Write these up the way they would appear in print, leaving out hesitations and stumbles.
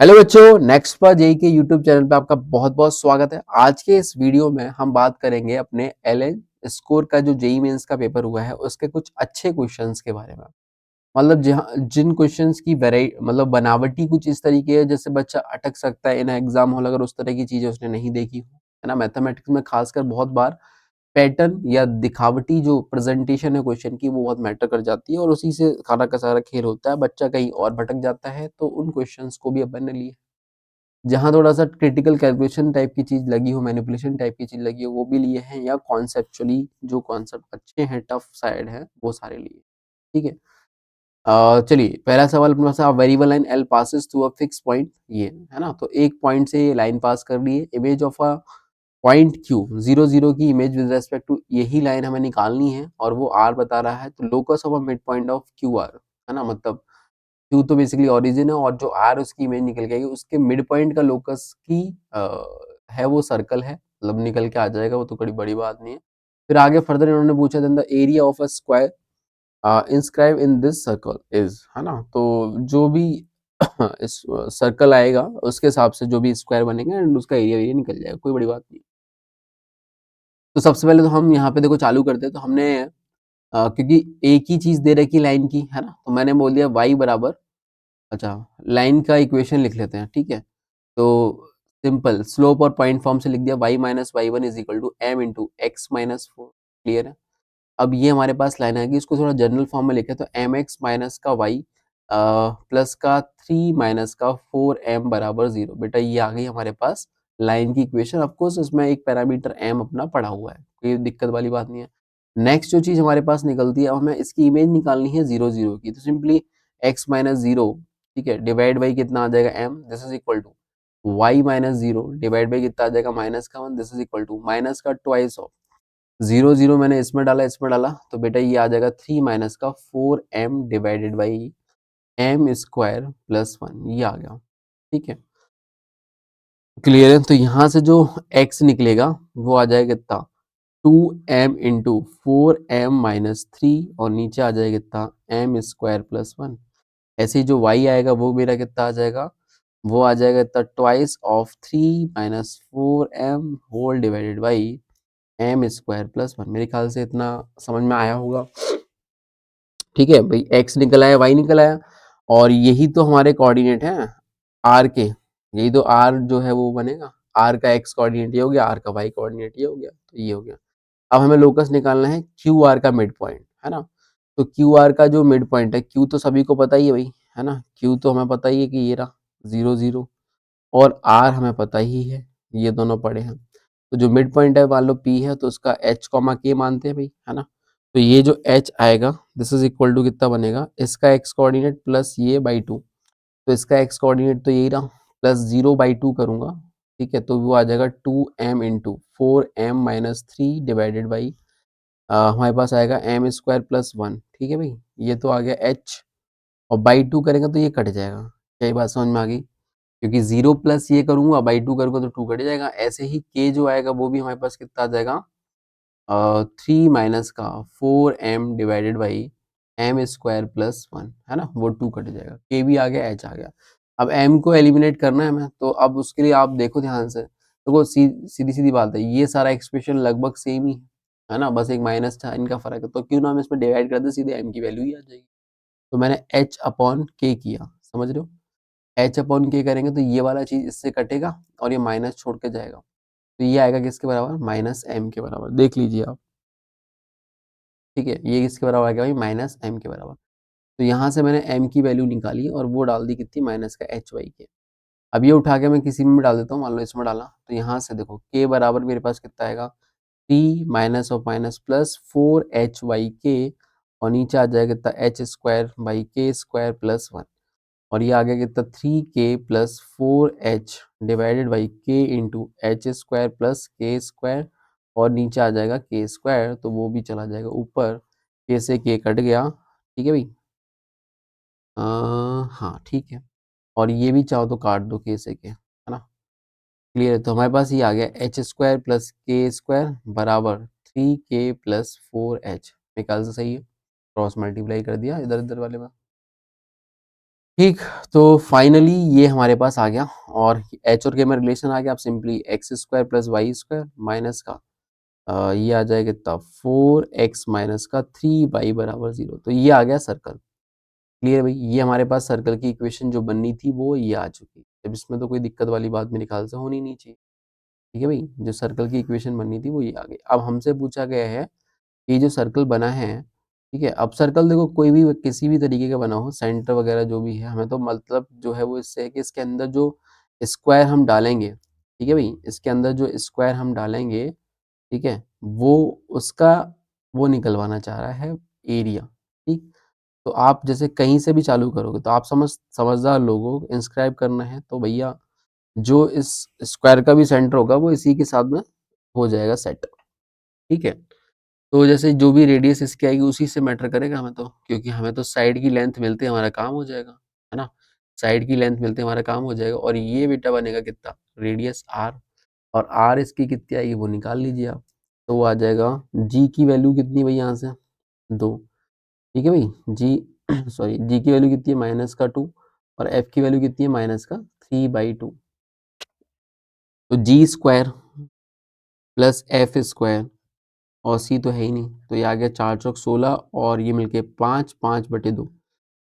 Hello बच्चों, next पर JEE के यूट्यूब चैनल पे आपका बहुत बहुत स्वागत है। आज के इस वीडियो में हम बात करेंगे अपने एलएन स्कोर का जो जेई मेंस का पेपर हुआ है उसके कुछ अच्छे क्वेश्चंस के बारे में। मतलब जहाँ जिन क्वेश्चंस की वेराइटी मतलब बनावटी कुछ इस तरीके है जैसे बच्चा अटक सकता है इन एग्जाम हॉल अगर उस तरह की चीजें उसने नहीं देखी हो, है ना। मैथमेटिक्स में खासकर बहुत बार पैटर्न या दिखावटी जो प्रेजेंटेशन है क्वेश्चन की वो बहुत मैटर कर जाती है और उसी से सारा का सारा खेल होता है। बच्चा कहीं और भटक जाता है तो उन क्वेश्चंस को भी अपन ने लिए जहाँ थोड़ा-सा क्रिटिकल कैलकुलेशन टाइप की चीज़ लगी हो, मैनिपुलेशन टाइप की चीज़ लगी हो, वो भी लिए हैं या कॉन्सेप्चुअली जो कॉन्सेप्ट अच्छे हैं, टफ साइड हैं, वो सारे लिए। ठीक है? चलिए पहला सवाल अपने पास है, a variable line L passes through a fix point ये, है ना? तो एक पॉइंट से ये लाइन पास कर रही है, image of a point Q 0, 0 की इमेज विद रिस्पेक्ट टू यही लाइन हमें निकालनी है और वो R बता रहा है, तो locus of a mid point of QR, है ना? मतलब क्यू तो बेसिकली ओरिजिन है और जो आर उसकी इमेज निकल के आएगी उसके मिड पॉइंट का लोकस की है वो सर्कल है, मतलब निकल के आ जाएगा, वो तो कोई बड़ी बात नहीं है। फिर आगे फर्दर इन्होंने पूछा था the area of a square inscribe in this circle is, है ना। तो जो भी इस सर्कल आएगा उसके हिसाब से जो भी स्क्वायर बनेगा एंड उसका एरिया एरिया निकल जाएगा, कोई बड़ी बात नहीं। तो सबसे पहले तो हम यहाँ पे देखो चालू करते हैं, तो हमने क्योंकि एक ही चीज दे रखी लाइन की, है ना, तो मैंने बोल दिया y बराबर, अच्छा लाइन का इक्वेशन लिख लेते हैं, ठीक है। तो सिंपल स्लोप और पॉइंट फॉर्म से लिख दिया y minus y one is equal to m into x minus four, clear है। अब ये हमारे पास लाइन आएगी, इसको थोड़ा जनरल फॉर्म में लिखे तो एम एक्स माइनस का वाई प्लस का थ्री माइनस का फोर एम बराबर जीरो। बेटा ये आ गई हमारे पास लाइन की इक्वेशन। ऑफकोर्स इसमें एक पैरामीटर एम अपना पड़ा हुआ है, कोई दिक्कत वाली बात नहीं है। नेक्स्ट जो चीज हमारे पास निकलती है, अब हमें इसकी इमेज निकालनी है जीरो जीरो की, तो सिंपली एक्स माइनस जीरो, ठीक है, डिवाइड बाई कितना आ जाएगा m, this is equal to y minus zero divide by कितना आ जाएगा माइनस का one, this is equal to minus का ट्वाइस ऑफ जीरो जीरो, मैंने इसमें डाला तो बेटा ये आ जाएगा थ्री माइनस का four m divided by m square plus one, ये आ गया, ठीक है, क्लियर है। तो यहाँ से जो x निकलेगा वो आ जाएगा कितना, two m into four m minus three और नीचे आ जाएगा कितना एम स्क्वायर प्लस वन। ऐसे ही जो y आएगा वो मेरा कितना आ जाएगा, वो आ जाएगा इतना twice of three minus four m whole divided by m square plus one. मेरे ख्याल से इतना समझ में आया होगा, ठीक है भाई। x निकल आया, y निकल आया और यही तो हमारे कोऑर्डिनेट हैं r के, यही तो r जो है वो बनेगा, r का x कोऑर्डिनेट ये हो गया, r का y कोऑर्डिनेट ये हो गया, तो ये हो गया। अब हमें लोकस निकालना है क्यू आर का मिड पॉइंट, है ना। तो क्यू आर का जो मिड पॉइंट है, क्यू तो सभी को पता ही है भाई, है ना, क्यू तो हमें पता ही है कि ये रहा जीरो जीरो, और आर हमें पता ही है, ये दोनों पड़े हैं। तो जो मिड पॉइंट है मान लो पी है तो उसका एच कॉमा के मानते हैं भाई, है ना। तो ये जो एच आएगा दिस इज इक्वल टू कितना बनेगा, इसका एक्स कोऑर्डिनेट प्लस ये बाई टू, तो इसका एक्स कोऑर्डिनेट तो यही रहा, प्लस जीरो बाई टू करूंगा, ठीक है, तो वो आ जाएगा two m into four m minus three divided by हमारे पास आएगा एम स्क्वायर प्लस वन, ठीक है भाई। ये तो आ गया एच और बाई टू करेंगे तो ये कट जाएगा, क्या ये बात समझ में आ गई, क्योंकि जीरो प्लस ये करूंगा बाई टू करूंगा तो टू कट जाएगा। ऐसे ही के जो आएगा वो भी हमारे पास कितना आ जाएगा, थ्री माइनस का four m divided by m square plus one, है ना, वो टू कट जाएगा, के भी आ गया एच आ गया। अब एम को एलिमिनेट करना है हमें, तो अब उसके लिए आप देखो ध्यान से, देखो सीधी सीधी बात है, ये सारा एक्सप्रेशन लगभग सेम ही है ना, बस एक माइनस था इनका फर्क है, तो क्यों ना हम इसमें डिवाइड कर दे, सीधे एम की वैल्यू ही आ जाएगी। तो मैंने एच अपॉन के किया, समझ रहे हो, एच अपॉन के करेंगे तो ये वाला चीज इससे कटेगा और ये माइनस छोड़ के जाएगा, तो ये आएगा किसके बराबर, माइनस एम के बराबर, देख लीजिए आप, ठीक है, ये किसके बराबर आ गया भाई, माइनस एम के बराबर। तो यहाँ से मैंने एम की वैल्यू निकाली और वो डाल दी कितनी, माइनस का एच वाई के। अब ये उठा के मैं किसी में भी डाल देता हूँ, मान लो इसमें डाला, तो यहाँ से देखो के बराबर मेरे पास कितना आएगा, three minus of minus plus four h y k, और नीचे आ जाएगा कितना h square by k square plus one, और ये आ गया कितना three k plus four h divided by k into h square plus k square, और नीचे आ जाएगा के स्क्वायर, तो वो भी चला जाएगा ऊपर, के से के कट गया, ठीक है भाई। हाँ ठीक है, और ये भी चाहो तो काट दो के से के, है ना, क्लियर है। तो हमारे पास ये आ गया H square plus k square बराबर three k plus four H, मेरे ख्याल से सही है, क्रॉस मल्टीप्लाई कर दिया इधर इधर वाले में। ठीक, तो फाइनली ये हमारे पास आ गया और एच और के में रिलेशन आ गया। आप simply x square plus y square minus का ये आ जाएगा कितना 4x माइनस का 3y बराबर 0। तो ये आ गया सर्कल। क्लियर भाई, ये हमारे पास सर्कल की इक्वेशन जो बननी थी वो ये आ चुकी है। अब इसमें तो कोई दिक्कत वाली बात मेरे ख्याल से होनी नहीं चाहिए। ठीक है भाई, जो सर्कल की इक्वेशन बननी थी वो ये आ गई। अब हमसे पूछा गया है ये जो सर्कल बना है, ठीक है। अब सर्कल देखो कोई भी किसी भी तरीके का बना हो, सेंटर वगैरह जो भी है, हमें तो मतलब जो है वो इससे है कि इसके अंदर जो स्क्वायर हम डालेंगे, ठीक है भाई, इसके अंदर जो स्क्वायर हम डालेंगे, ठीक है, वो उसका वो निकलवाना चाह रहा है एरिया। ठीक, तो आप जैसे कहीं से भी चालू करोगे तो आप समझदार लोगों को इंस्क्राइब करना है तो भैया जो इस स्क्वायर का भी सेंटर होगा वो इसी के साथ में हो जाएगा सेट। ठीक है, तो जैसे जो भी रेडियस इसकी आएगी उसी से मैटर करेगा हमें तो, क्योंकि हमें तो साइड की लेंथ मिलते हमारा काम हो जाएगा, है ना। साइड की लेंथ मिलते हमारा काम हो जाएगा और ये बेटा बनेगा कितना, रेडियस आर, और आर इसकी कितनी आएगी वो निकाल लीजिए आप। तो वो आ जाएगा जी की वैल्यू कितनी भाई, यहाँ से 2। ठीक है भाई, जी सॉरी, जी की वैल्यू कितनी है -2 और एफ की वैल्यू कितनी है -3/2। तो जी स्क्वायर प्लस एफ स्क्वायर और सी तो है ही नहीं, तो ये आ गया 4 चौक 16 और ये मिलके 5, 5/2।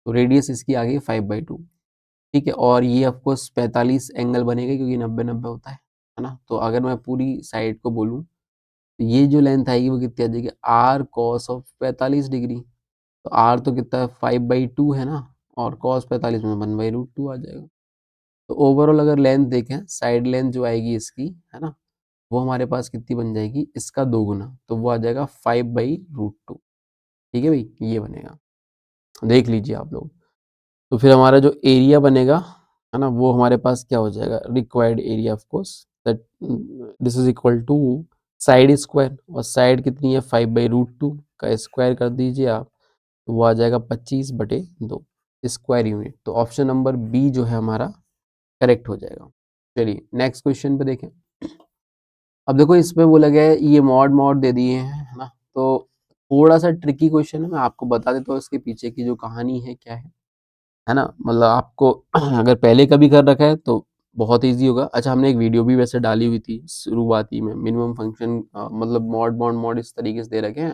तो रेडियस इसकी आ गई 5/2। ठीक है, और ये ऑफकोर्स 45 एंगल बनेगा क्योंकि 90-90 होता है ना। तो अगर मैं पूरी साइड को बोलूँ तो ये जो लेंथ आएगी वो कितनी आ जाएगी, आर कॉस ऑफ 45 डिग्री। तो आर तो कितना है 5/2 है ना, और कॉस 45 में 1/√2 आ जाएगा। तो ओवरऑल अगर लेंथ देखें, साइड लेंथ जो आएगी इसकी, है ना, वो हमारे पास कितनी बन जाएगी, इसका 2 गुना, तो वो आ जाएगा 5/√2। ठीक है भाई, ये बनेगा, देख लीजिए आप लोग। तो फिर हमारा जो एरिया बनेगा, है ना, वो हमारे पास क्या हो जाएगा, required area of course that this is equal to side square, और साइड कितनी है 5/√2 का स्क्वायर कर दीजिए आप, तो वो आ जाएगा 25/2 स्क्वायर यूनिट। तो ऑप्शन नंबर बी जो है हमारा करेक्ट हो जाएगा। चलिए नेक्स्ट क्वेश्चन पे देखें। अब देखो इसमें बोला गया है ये मॉड मॉड दे दिए हैं, है ना, तो थोड़ा सा ट्रिकी क्वेश्चन है। मैं आपको बता देता हूँ इसके पीछे की जो कहानी है क्या है ना, मतलब आपको अगर पहले कभी कर रखा है तो बहुत ईजी होगा। अच्छा, हमने एक वीडियो भी वैसे डाली हुई थी शुरुआती में, मिनिमम फंक्शन मतलब मॉड मॉड मॉड इस तरीके से दे रखे हैं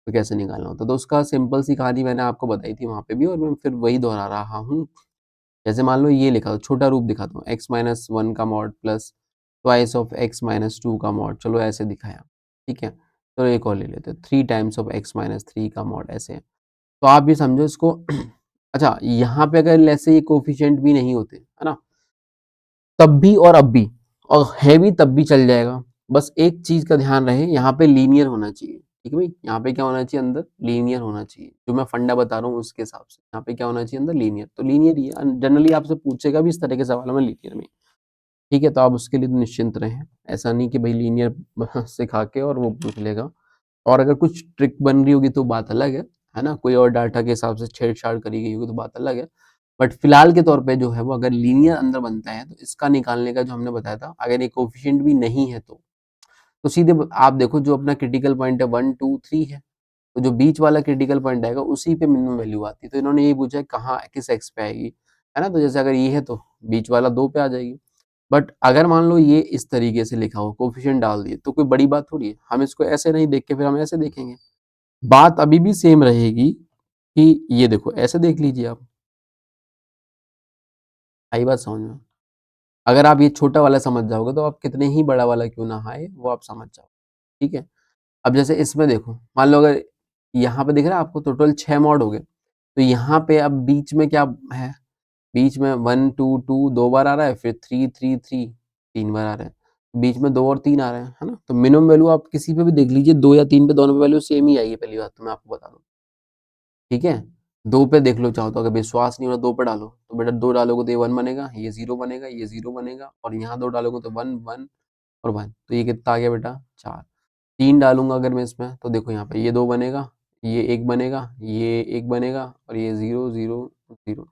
तो कैसे निकालना होता है, तो उसका सिंपल सी कहानी मैंने आपको बताई थी वहाँ पे भी, और मैं फिर वही दोहरा रहा हूँ। जैसे मान लो ये लिखा हो, छोटा रूप दिखाता हूँ, x-1 का mod plus twice of x-2 का मॉड, चलो ऐसे दिखाया। ठीक है, चलो एक और ले लेते हैं, 3 टाइम्स ऑफ x-3 का मॉड, ऐसे। तो आप भी समझो इसको। अच्छा, यहाँ पे अगर ऐसे ये कोफिशिएंट भी नहीं होते, है ना, तब भी और अब भी, और है भी तब भी चल जाएगा। बस एक चीज का ध्यान रहे, यहाँ पे लीनियर होना चाहिए। ठीक है भाई, यहाँ पे क्या होना चाहिए, अंदर लीनियर होना चाहिए। जो मैं फंडा बता रहा हूँ उसके हिसाब से यहाँ पे क्या होना चाहिए, अंदर लीनियर। तो लीनियर ही है, जनरली आपसे पूछेगा भी इस तरह के सवालों में लीनियर में। ठीक है, तो आप उसके लिए तो निश्चिंत रहें। ऐसा नहीं कि भाई लीनियर सिखा के और वो पूछ लेगा। और अगर कुछ ट्रिक बन रही होगी तो बात अलग है ना, कोई और डाटा के हिसाब से छेड़छाड़ करी गई होगी तो बात अलग है। बट फिलहाल के तौर पे जो है वो अगर लीनियर अंदर बनता है तो इसका निकालने का जो हमने बताया था, अगर ये कोफिशिएंट भी नहीं है तो सीधे आप देखो जो अपना क्रिटिकल पॉइंट है 1 2 3 है, तो जो बीच वाला क्रिटिकल पॉइंट आएगा उसी पे मिनिमम वैल्यू आती है। तो इन्होंने यही पूछा है कहाँ किस एक्स पे आएगी, है ना। तो जैसे अगर ये है तो बीच वाला 2 पे आ जाएगी। बट अगर मान लो ये इस तरीके से लिखा हो, कोफिशिएंट डाल दिए, तो कोई बड़ी बात थोड़ी है। हम इसको ऐसे नहीं देख के फिर हम ऐसे देखेंगे, बात अभी भी सेम रहेगी कि ये देखो ऐसे देख लीजिए आप, आई बात समझ में। अगर आप ये छोटा वाला समझ जाओगे तो आप कितने ही बड़ा वाला क्यों ना आए वो आप समझ जाओ। ठीक है, अब जैसे इसमें देखो, मान लो अगर यहाँ पे दिख रहा है आपको टोटल 6 मॉड हो गए, तो यहाँ पे अब बीच में क्या है, बीच में 1 2 2 2 बार आ रहा है, फिर 3 3 3 3 बार आ रहा है, बीच में 2 और 3 आ रहे हैं, है ना। तो मिनिमम वैल्यू आप किसी पे भी देख लीजिए, 2 या 3 पे दोनों पे वैल्यू सेम ही आएगी, पहली बात तो मैं आपको बता दूं। ठीक है, 2 पे देख लो चाहो तो, अगर विश्वास नहीं हो रहा 2 पे डालो, तो बेटा 2 डालोगे तो ये 1 बनेगा, ये 0 बनेगा, ये 0 बनेगा, और यहाँ 2 डालोगे तो 1 1 और 1, तो ये कितना आ गया बेटा 4। 3 डालूंगा अगर मैं इसमें तो देखो यहाँ पे ये 2 बनेगा, ये 1 बनेगा, ये 1 बनेगा, और ये 0 0 0,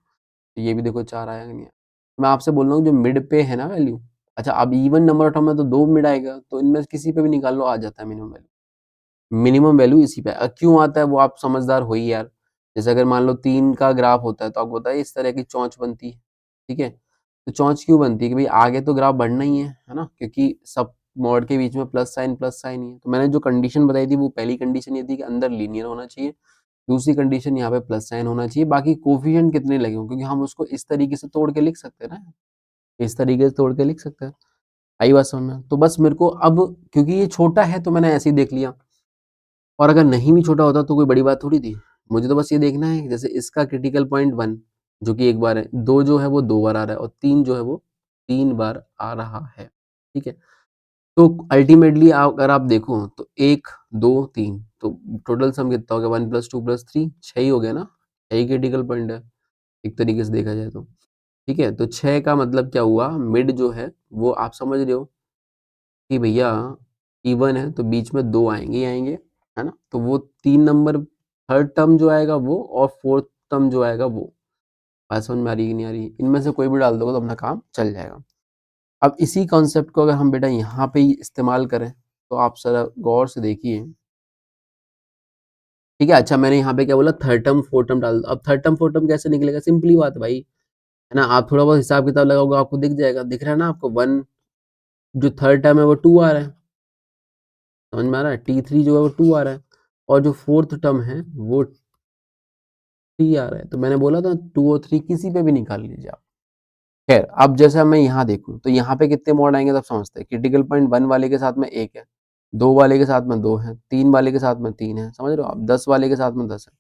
तो ये भी देखो 4 आया कि नहीं आया। मैं आपसे बोल रहा हूँ जो मिड पे है ना वैल्यू, अच्छा अब इवन नंबर उठाऊंगा तो 2 मिड आएगा, तो इनमें से किसी पे भी निकाल लो आ जाता है मिनिमम वैल्यू। मिनिमम वैल्यू इसी पे क्यों आता है वो आप समझदार हो ही यार। जैसे अगर मान लो 3 का ग्राफ होता है तो आपको पता है इस तरह की चोंच बनती है, ठीक है? तो चोंच क्यों बनती है कि भाई आगे तो ग्राफ बढ़ना ही है ना? क्योंकि सब मॉड के बीच में प्लस साइन ही है। तो मैंने जो कंडीशन बताई थी वो पहली कंडीशन ये थी कि अंदर लीनियर होना चाहिए, दूसरी कंडीशन यहाँ पे प्लस साइन होना चाहिए, बाकी कोफिशिएंट कितने लगे हों क्योंकि हम उसको इस तरीके से तोड़ के लिख सकते हैं ना, इस तरीके से तोड़ के लिख सकते हैं। आई बात समझ में? तो बस मेरे को अब क्योंकि ये छोटा है तो मैंने ऐसे ही देख लिया, और अगर नहीं भी छोटा होता तो कोई बड़ी बात थोड़ी थी। मुझे तो बस ये देखना है कि जैसे इसका क्रिटिकल पॉइंट 1 जो कि एक बार है, 2 जो है वो 2 बार आ रहा है और 3 जो है वो 3 बार आ रहा है, ठीक है? तो अल्टीमेटली अगर आप देखो तो 1, 2, 3 तो टोटल सम कितना हो गया 1 + 2 + 3 6 ही हो गया ना? 6 ही क्रिटिकल पॉइंट है, एक तरीके से देखा जाए तो, ठीक है? तो 6 का मतलब क्या हुआ, मिड जो है वो आप समझ रहे हो कि भैया इवन है तो बीच में 2 आएँगे ही आएँगे, है ना? तो वो 3 नंबर थर्ड टर्म जो आएगा वो और फोर्थ टर्म जो आएगा वो। बात समझ में आ रही है कि नहीं आ रही है? इनमें से कोई भी डाल दोगे तो अपना काम चल जाएगा। अब इसी कॉन्सेप्ट को अगर हम बेटा यहाँ पे ही इस्तेमाल करें, तो आप ज़रा गौर से देखिए, ठीक है? अच्छा मैंने यहाँ पे क्या बोला थर्ड टर्म, फोर्थ टर्म डाल दो। अब थर्ड टर्म, फोर्थ टर्म कैसे निकलेगा? सिंपली बात है भाई, है ना? आप थोड़ा बहुत हिसाब-किताब लगाओगे आपको दिख जाएगा। दिख रहा है ना आपको 1 जो थर्ड टर्म है वो 2 आ रहा है। समझ में आ रहा है? T3 जो है वो 2 आ रहा है और जो फोर्थ टर्म है वो 3 आ रहा है। तो मैंने बोला था 2 और 3 किसी पे भी निकाल लीजिए आप। खैर अब जैसे मैं यहाँ देखूँ तो यहाँ पे कितने मॉड आएंगे तब समझते हैं। क्रिटिकल पॉइंट 1 वाले के साथ में 1 है, 2 वाले के साथ में 2 है, 3 वाले के साथ में 3 है, समझ रहे हो आप? 10 वाले के साथ में 10 है।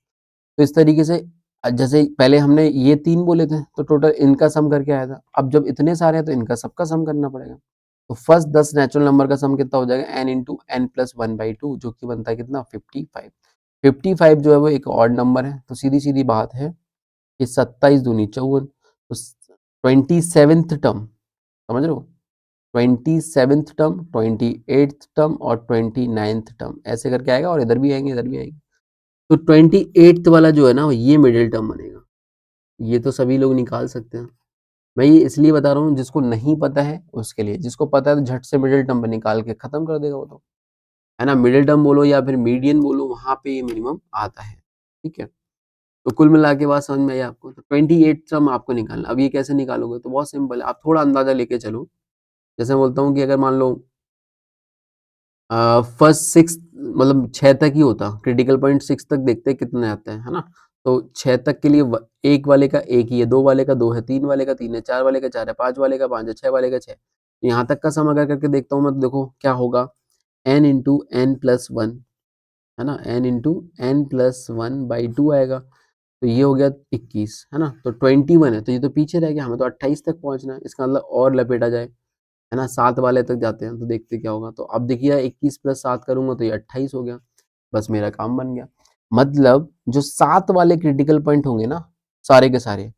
तो इस तरीके से जैसे पहले हमने ये 3 बोले थे तो टोटल इनका सम करके आया था। अब जब इतने सारे हैं तो इनका सबका सम करना पड़ेगा। तो फर्स्ट 10 नेचुरल नंबर का सम कितना हो जाएगा? n इंटू एन प्लस 1/2 जो कि बनता है कितना? 55। 55 जो है वो एक ऑड नंबर है तो सीधी सीधी बात है कि 27 दूनी 54, तो 27th टर्म, समझ रहे हो? 27th टर्म, 28th टर्म और 29th टर्म ऐसे करके आएगा और इधर भी आएंगे इधर भी आएंगे। तो 28th वाला जो है ना ये मिडिल टर्म बनेगा। ये तो सभी लोग निकाल सकते हैं। मैं ये इसलिए बता रहा हूँ जिसको नहीं पता है उसके लिए, जिसको पता है तो झट से मिडिल टर्म निकाल के खत्म कर देगा वो तो, है ना? मिडिल टर्म बोलो या फिर मीडियन बोलो वहां पे ये मिनिमम आता है, ठीक है? तो कुल मिला के बात समझ में आई आपको? तो 28 टर्म आपको निकालना। अब ये कैसे निकालोगे? तो बहुत सिंपल है, आप थोड़ा अंदाजा लेके चलो। जैसे मैं बोलता हूँ कि अगर मान लो फर्स्ट 6 मतलब 6 तक ही होता, क्रिटिकल पॉइंट 6 तक देखते हैं कितने आते हैं, है ना? तो 6 तक के लिए 1 वाले का 1 ही है, 2 वाले का 2 है, 3 वाले का 3 है, 4 वाले का 4 है, 5 वाले का 5 है, 6 वाले का 6। यहाँ तक का सम अगर करके देखता हूँ मैं तो देखो क्या होगा, n into n plus one, है ना? n इंटू एन प्लस 1/2 आएगा। तो ये हो गया 21, है ना? तो 21 है तो ये तो पीछे रह गया, हमें तो 28 तक पहुंचना है। इसका मतलब और लपेटा जाए, है ना? 7 वाले तक जाते हैं तो देखते क्या होगा। तो अब देखिए 21 + 7 करूंगा तो ये 28 हो गया, बस मेरा काम बन गया। मतलब जो 7 वाले क्रिटिकल पॉइंट होंगे ना सारे के सारे,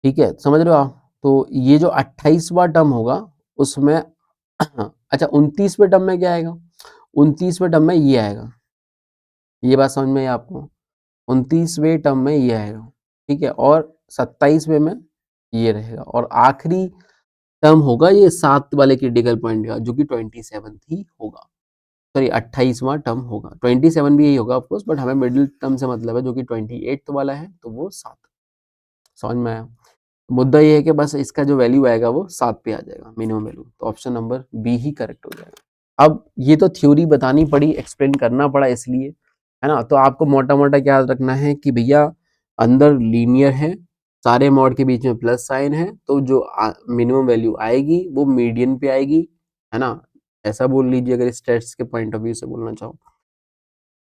ठीक है, समझ रहे हो आप? तो ये जो 28वां टर्म होगा उसमें अच्छा 29वें टर्म में क्या आएगा? 29वें टर्म में ये आएगा। ये बात समझ में आई आपको? 29वें टर्म में ये आएगा, ठीक है? और 27वें में ये रहेगा और आखिरी टर्म होगा ये 7 वाले क्रिटिकल पॉइंट का जो कि 27th ही होगा। सॉरी 28वां टर्म होगा। 27 भी यही होगा ऑफ कोर्स, बट हमें मिडिल टर्म से मतलब है जो कि 28th वाला है तो वो 7। समझ में आया? मुद्दा ये है कि बस इसका जो वैल्यू आएगा वो 7 पे आ जाएगा मिनिमम वैल्यू। तो ऑप्शन नंबर बी ही करेक्ट हो जाएगा। अब ये तो थ्योरी बतानी पड़ी, एक्सप्लेन करना पड़ा इसलिए, है ना? तो आपको मोटा-मोटा क्या याद रखना है कि भैया अंदर लीनियर है, सारे मॉड के बीच में प्लस साइन है, तो जो मिनिमम वैल्यू आएगी वो मीडियन पे आएगी, है ना? ऐसा बोल लीजिए अगर स्टेट्स के पॉइंट ऑफ व्यू से बोलना चाहो,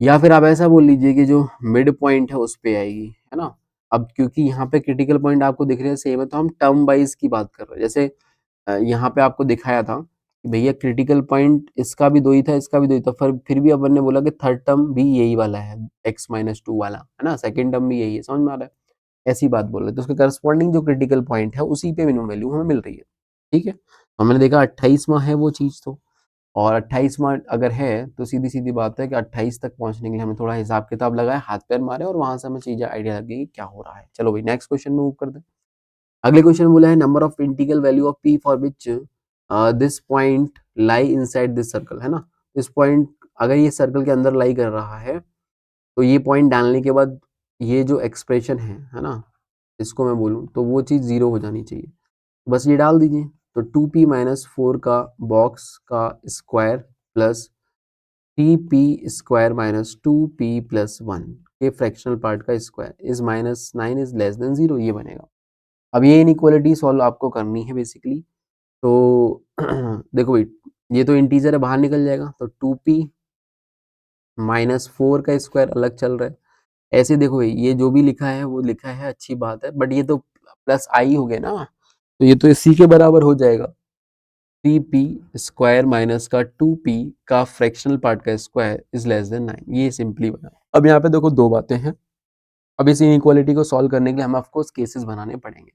या फिर आप ऐसा बोल लीजिए कि जो मिड पॉइंट है उस पे आएगी, है ना? अब क्योंकि यहाँ पे क्रिटिकल पॉइंट आपको दिख रहे हैं सेम है तो हम टर्म वाइज की बात कर रहे हैं। जैसे यहाँ पे आपको दिखाया था कि भैया क्रिटिकल पॉइंट इसका भी 2 ही था, इसका भी 2 ही था, फिर भी अपन ने बोला कि थर्ड टर्म भी यही वाला है, x-2 वाला, है ना? सेकंड टर्म भी यही है, समझ में आ रहा है? ऐसी बात बोल रहे थे। तो उसके करस्पॉन्डिंग जो क्रिटिकल पॉइंट है उसी पे मिनिमम वैल्यू हमें मिल रही है, ठीक है? तो हमने देखा 28वां है वो चीज़ तो, और 28वां अगर है तो सीधी-सीधी बात है कि 28 तक पहुँचने के लिए हमें थोड़ा हिसाब-किताब लगाए, हाथ-पैर मारे और वहाँ से हमें चीज़ें आइडिया लग गई कि क्या हो रहा है। चलो भाई नेक्स्ट क्वेश्चन में मूव करते हैं। अगले क्वेश्चन में बोला है number of integral value of p for which this point lie inside this circle, है ना? इस पॉइंट अगर ये सर्कल के अंदर लाई कर रहा है तो ये पॉइंट डालने के बाद ये जो एक्सप्रेशन है ना, इसको मैं बोलूँ तो वो चीज़ 0 हो जानी चाहिए। बस ये डाल दीजिए, तो 2p माइनस 4 का बॉक्स का square plus 3p² minus 2p plus 1 के फ्रैक्शनल पार्ट का square is minus 9 is less then 0, ये बनेगा। अब ये इनइक्वालिटी सॉल्व आपको करनी है बेसिकली। तो देखो भाई, ये तो इंटीजर है, बाहर निकल जाएगा, तो 2p माइनस 4 का स्क्वायर अलग चल रहा है। ऐसे देखो भाई, ये जो भी लिखा है वो लिखा है, अच्छी बात है, बट ये तो प्लस आई हो गया ना, तो ये तो इसी के बराबर हो जाएगा। 3p² माइनस का 2p का फ्रैक्शनल पार्ट का स्क्वायर इज लेस देन 9, ये सिंपली बना। अब यहाँ पे देखो दो बातें हैं। अब इस इनइक्वालिटी को सॉल्व करने के लिए हमें ऑफकोर्स केसेस बनाने पड़ेंगे।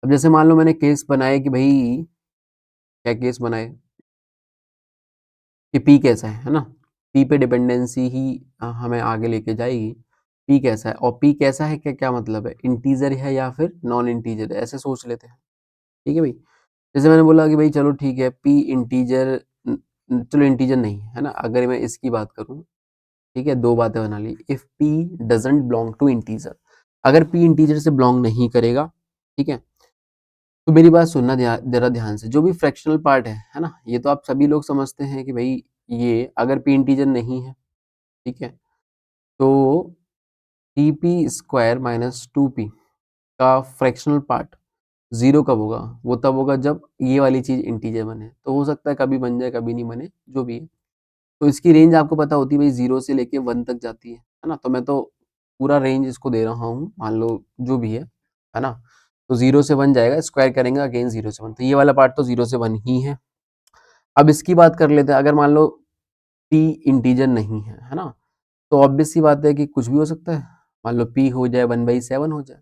अब जैसे मान लो मैंने केस बनाया कि भाई, क्या केस बनाए कि p कैसा है ना, p पे डिपेंडेंसी ही हमें आगे लेके जाएगी। p कैसा है, और p कैसा है, क्या क्या मतलब है, इंटीजर है या फिर नॉन इंटीजर है, ऐसे सोच लेते हैं। ठीक है भाई, जैसे मैंने बोला कि भाई चलो ठीक है, p इंटीजर, चलो इंटीजर नहीं है ना, अगर मैं इसकी बात करूं, ठीक है, दो बातें बना ली। If p doesn't belong to integer, अगर p इंटीजर से बिलोंग नहीं करेगा, ठीक है, तो मेरी बात सुनना जरा ध्यान से। जो भी फ्रैक्शनल पार्ट है ना, ये तो आप सभी लोग समझते हैं कि भाई ये अगर p इंटीजर नहीं है, ठीक है, तो 3p² माइनस 2p का फ्रैक्शनल पार्ट 0 कब होगा, वो तब होगा जब ये वाली चीज इंटीजर बने। तो हो सकता है कभी बन जाए कभी नहीं बने, जो भी है। तो इसकी रेंज आपको पता होती है भाई, 0 से लेके 1 तक जाती है ना, तो मैं तो पूरा रेंज इसको दे रहा हूँ, मान लो जो भी है ना। तो 0 से 1 जाएगा, स्क्वायर करेंगे अगेन 0 से 1, तो ये वाला पार्ट तो 0 से 1 ही है। अब इसकी बात कर लेते हैं, अगर मान लो p इंटीजर नहीं है ना, तो ऑब्वियस सी बात है कि कुछ भी हो सकता है। मान लो p हो जाए 1/7 हो जाए,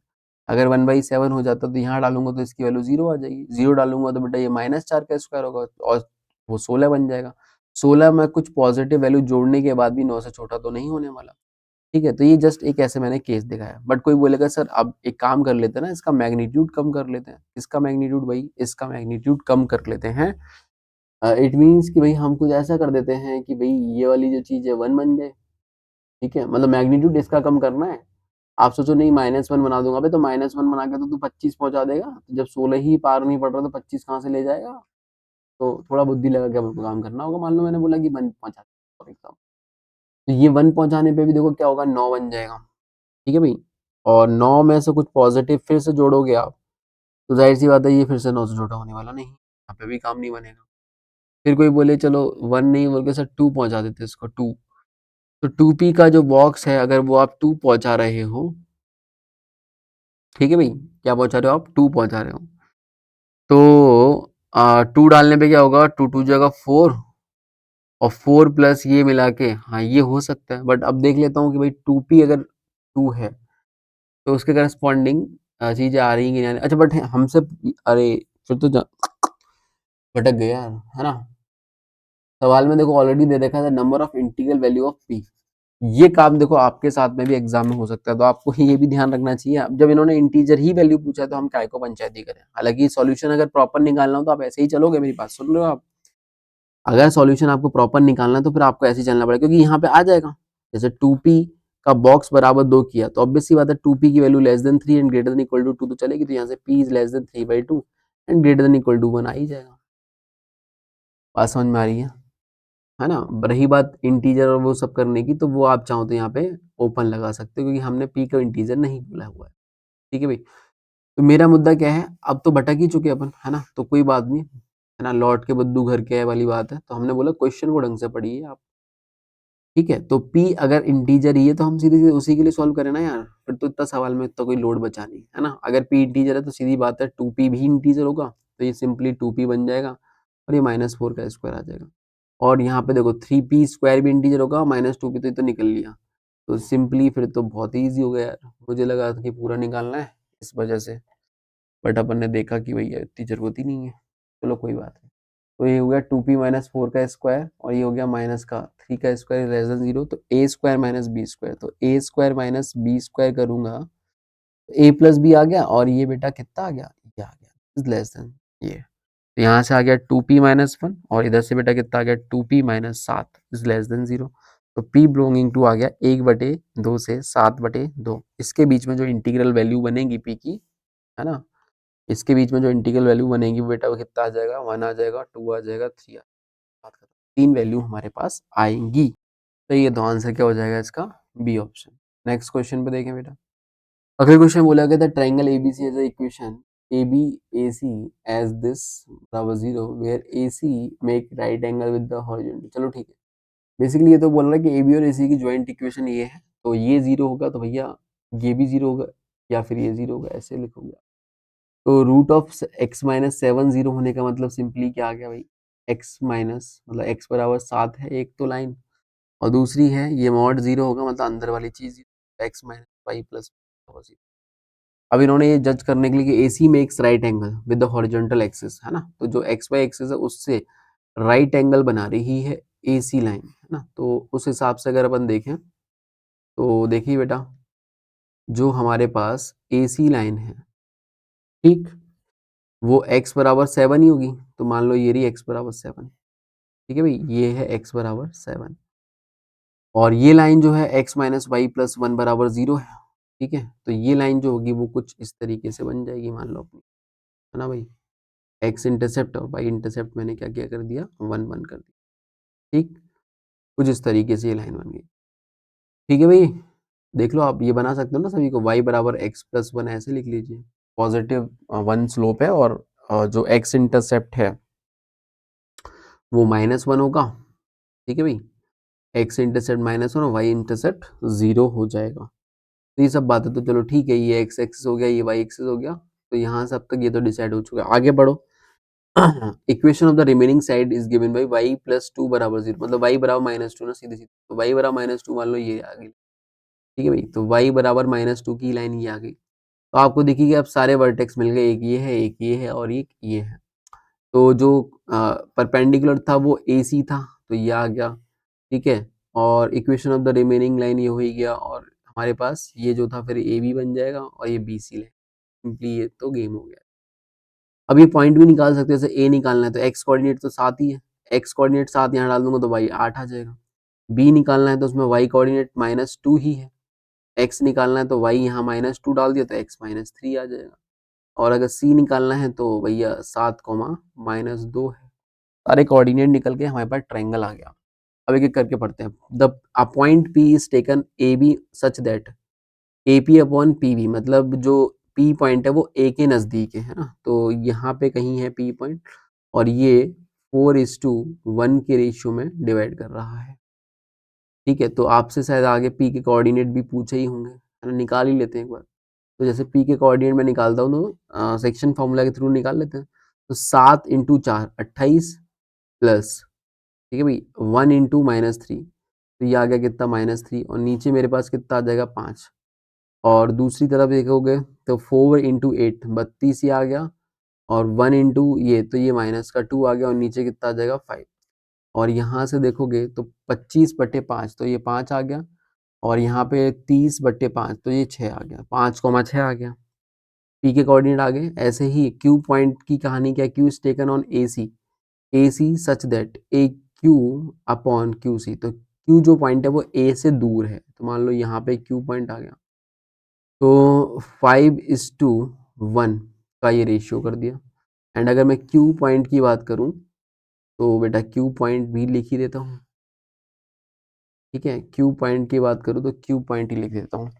अगर 1/7 हो जाता तो यहाँ डालूंगा तो इसकी वैल्यू 0 आ जाएगी, 0 डालूंगा तो बेटा ये -4 का स्क्वायर होगा और वो 16 बन जाएगा। 16 में कुछ पॉजिटिव वैल्यू जोड़ने के बाद भी 9 से छोटा तो नहीं होने वाला। ठीक है, तो ये जस्ट एक ऐसे मैंने केस दिखाया। बट कोई बोलेगा सर अब एक काम कर लेते हैं ना, इसका मैग्नीट्यूड कम कर लेते हैं। इसका मैग्नीट्यूड भाई, इसका मैग्नीट्यूड कम कर लेते हैं। इट मीन्स कि भाई हम कुछ ऐसा कर देते हैं कि भाई ये वाली जो चीज है 1 बन जाए। ठीक है, मतलब मैग्नीट्यूड इसका कम करना है। आप सोचो नहीं -1 बना दूंगा भाई, तो -1 बना के तो तू 25 पहुंचा देगा, तो जब 16 ही पार नहीं पड़ रहा तो 25 कहाँ से ले जाएगा। तो थोड़ा बुद्धि लगा के हमको काम करना होगा। मान लो मैंने बोला कि 1 पहुंचा, फॉर एग्जाम्पल, तो ये 1 पहुंचाने पे भी देखो क्या होगा, 9 बन जाएगा। ठीक है भाई, और 9 में से कुछ पॉजिटिव फिर से जोड़ोगे आप, तो जाहिर सी बात है ये फिर से 9 से छोटा होने वाला नहीं, यहाँ पे भी काम नहीं बनेगा। फिर कोई बोले चलो 1 नहीं बोल के सर 2 पहुंचा देते इसको, 2, तो 2p का जो बॉक्स है अगर वो आप 2 पहुंचा रहे हो, ठीक है भाई, क्या पहुंचा रहे हो आप, 2 पहुंचा रहे हो, तो 2 डालने पे क्या होगा, 2 2 जगह 4, और 4 प्लस ये मिला के, हाँ ये हो सकता है। बट अब देख लेता हूँ कि भाई 2p अगर 2 है तो उसके करस्पॉन्डिंग चीजें आ रही हैं कि नहीं आ रही। अच्छा बट हमसे, अरे फिर तो भटक गए यार, है ना। सवाल में देखो ऑलरेडी दे रखा था number of integral value of p। ये काम देखो आपके साथ में भी एग्जाम में हो सकता है, तो आपको ये भी ध्यान रखना चाहिए। अब जब इन्होंने इंटीजर ही वैल्यू पूछा तो हम काय को पंचायती करें। हालांकि सॉल्यूशन अगर प्रॉपर निकालना हो तो आप ऐसे ही चलोगे, मेरी बात सुन रहे हो आप। अगर सॉल्यूशन आपको प्रॉपर निकालना है तो फिर आपको ऐसे ही चलना पड़ेगा, क्योंकि यहाँ पे आ जाएगा। जैसे 2p का बॉक्स बराबर 2 किया तो ऑब्वियस सी बात है 2p की value less than 3 and greater than equal to 2 तो चलेगी, तो यहाँ से p is less than 3/2 and greater than equal to 1 आ ही जाएगा। बात समझ में आ रही है ना। रही बात इंटीजर और वो सब करने की, तो वो आप चाहो तो यहाँ पे ओपन लगा सकते हो, क्योंकि हमने p का इंटीजर नहीं बोला हुआ है। ठीक है भाई, तो मेरा मुद्दा क्या है, अब तो भटक ही चुके अपन, है ना, तो कोई बात नहीं, है ना, लौट के बुद्धू घर के वाली बात है। तो हमने बोला क्वेश्चन को ढंग से पढ़िए आप। ठीक है, तो p अगर इंटीजर ही है तो हम सीधे सीधे उसी के लिए सॉल्व करें ना यार, फिर तो इतना सवाल में इतना कोई लोड बचा नहीं, है ना। अगर p इंटीजर है तो सीधी बात है 2p भी इंटीजर होगा, तो ये सिंपली 2p बन जाएगा और ये -4 का स्क्वायर आ जाएगा। और यहाँ पे देखो 3p² भी इंटीजर होगा, -2p तो ये तो निकल लिया, तो सिंपली फिर तो बहुत ही ईजी हो गया यार। मुझे लगा था कि पूरा निकालना है इस वजह से, बट अपन ने देखा कि भैया इतनी जरूरत ही नहीं है। चलो कोई बात नहीं। तो ये हो गया 2p-4 का स्क्वायर, और ये हो गया माइनस का 3 का स्क्वायर लेस देन 0, तो a² माइनस b², तो a² माइनस b² करूंगा तो a प्लस बी आ गया, और ये बेटा कितना आ गया, ये आ गया इज लेस देन ये, तो यहाँ से आ गया 2p-1, और इधर से बेटा कितना आ गया 2p-7 इज लेस देन 0। तो p बिलोंगिंग टू आ गया 1/2 से 7/2। इसके बीच में जो इंटीग्रल वैल्यू बनेगी p की, है ना, इसके बीच में जो इंटीग्रल वैल्यू बनेगी बेटा वो कितना आ जाएगा, 1 आ जाएगा, 2 आ जाएगा, 3 आ जाएगा। 3 वैल्यू हमारे पास आएंगी। तो ये तो आंसर क्या हो जाएगा इसका, बी ऑप्शन। नेक्स्ट क्वेश्चन पे देखें बेटा। अगले क्वेश्चन बोला गया था triangle ABC as a equation AB AC as this बराबर 0 where AC make right angle with the horizontal। चलो ठीक है, बेसिकली ये तो बोल रहा है कि AB और AC की ज्वाइंट इक्वेशन ये है, तो ये 0 होगा तो भैया ये भी 0 होगा, या फिर ये 0 होगा, ऐसे लिखोगे। तो रूट ऑफ एक्स माइनस 7 0 होने का मतलब सिंपली क्या आ गया भाई, एक्स माइनस मतलब एक्स बराबर 7 है एक तो लाइन, और दूसरी है ये मॉड 0 होगा मतलब अंदर वाली चीज एक्स माइनस वाई प्लस। अब इन्होंने ये जज करने के लिए कि AC makes right angle with the horizontal axis, है ना, तो जो एक्स वाई एक्सिस है उससे राइट एंगल बना रही है AC लाइन, है ना। तो उस हिसाब से अगर अपन देखें तो देखिए बेटा, जो हमारे पास AC लाइन है, ठीक, वो x बराबर 7 ही होगी, तो मान लो ये रही x बराबर 7, ठीक है भाई, ये है x बराबर 7, और ये लाइन जो है x माइनस वाई प्लस 1 बराबर 0 है, ठीक है। तो ये लाइन जो होगी वो कुछ इस तरीके से बन जाएगी, मान लो अपनी, है ना भाई, एक्स इंटरसेप्ट और वाई इंटरसेप्ट मैंने क्या क्या कर दिया, 1 1 कर दिया, ठीक, कुछ इस तरीके से ये लाइन बन गई, ठीक है भाई। देख लो आप ये बना सकते हो ना सभी को, y बराबर एक्स प्लस 1 ऐसे लिख लीजिए, पॉजिटिव 1 स्लोप है, और जो x इंटरसेप्ट है वो -1 होगा, ठीक है भाई, एक्स इंटरसेप्ट -1 और वाई इंटरसेप्ट 0 हो जाएगा। तो ये सब बातें तो चलो ठीक है, ये एक्स एक्सिस हो गया, ये वाई एक्सिस हो गया, तो यहाँ से अब तक ये तो डिसाइड हो चुका है। आगे बढ़ो। Equation of the remaining side is given by y plus 2 बराबर 0, मतलब वाई बराबर -2 ना, सीधी सीधी, तो वाई बराबर -2 मान लो ये आ गई, ठीक है भाई, तो वाई बराबर -2 की लाइन ये आ गई। तो आपको देखिए अब सारे वर्टेक्स मिल गए, एक ये है, एक ये है, और एक ये है। तो जो परपेंडिकुलर था वो AC था, तो ये आ गया, ठीक है, और equation of the remaining line ये हो ही गया, और हमारे पास ये जो था फिर AB बन जाएगा, और ये BC लाइन, सिंपली ये तो गेम हो गया। अब ये पॉइंट भी निकाल सकते हैं, जैसे A निकालना है तो x कोऑर्डिनेट तो 7 ही है, x कोऑर्डिनेट 7 यहाँ डाल दूंगा तो y 8 आ जाएगा। B निकालना है तो उसमें y कोऑर्डिनेट -2 ही है, x निकालना है तो y यहाँ -2 डाल दिया तो x -3 आ जाएगा, और अगर C निकालना है तो भैया 7 -2 है। सारे कोऑर्डिनेट निकल के हमारे पास ट्रायंगल आ गया। अब एक एक करके पढ़ते हैं। The a point P is taken AB such that AP upon PB, मतलब जो P पॉइंट है वो A के नजदीक है ना, तो यहाँ पे कहीं है P पॉइंट, और ये 4:1 के रेशियो में डिवाइड कर रहा है, ठीक है। तो आपसे शायद आगे P के कोऑर्डिनेट भी पूछे ही होंगे, है ना, निकाल ही लेते हैं एक बार। तो जैसे P के कोऑर्डिनेट में निकालता हूँ तो सेक्शन फॉर्मूला के थ्रू निकाल लेते हैं। तो 7 × 4 28 प्लस, ठीक है भाई, 1 × -3, तो ये आ गया कितना, -3, और नीचे मेरे पास कितना आ जाएगा 5, और दूसरी तरफ देखोगे तो 4 × 8 32 ही आ गया, और 1 इंटू ये तो ये -2 आ गया, और नीचे कितना आ जाएगा 5, और यहाँ से देखोगे तो 25/5 तो ये 5 आ गया, और यहाँ पे 30/5 तो ये 6 आ गया, 5,6 आ गया। पी के कोऑर्डिनेट आ गए। ऐसे ही क्यू पॉइंट की कहानी क्या, Q is taken on A C such that A Q upon Q C, तो क्यू जो पॉइंट है वो ए से दूर है, तो मान लो यहाँ पे क्यू पॉइंट आ गया, तो 5:1 का ये रेशियो कर दिया। एंड अगर मैं क्यू पॉइंट की बात करूं तो बेटा क्यू पॉइंट भी लिख ही देता हूँ, ठीक है, क्यू पॉइंट की बात करूं तो क्यू पॉइंट ही लिख देता हूँ।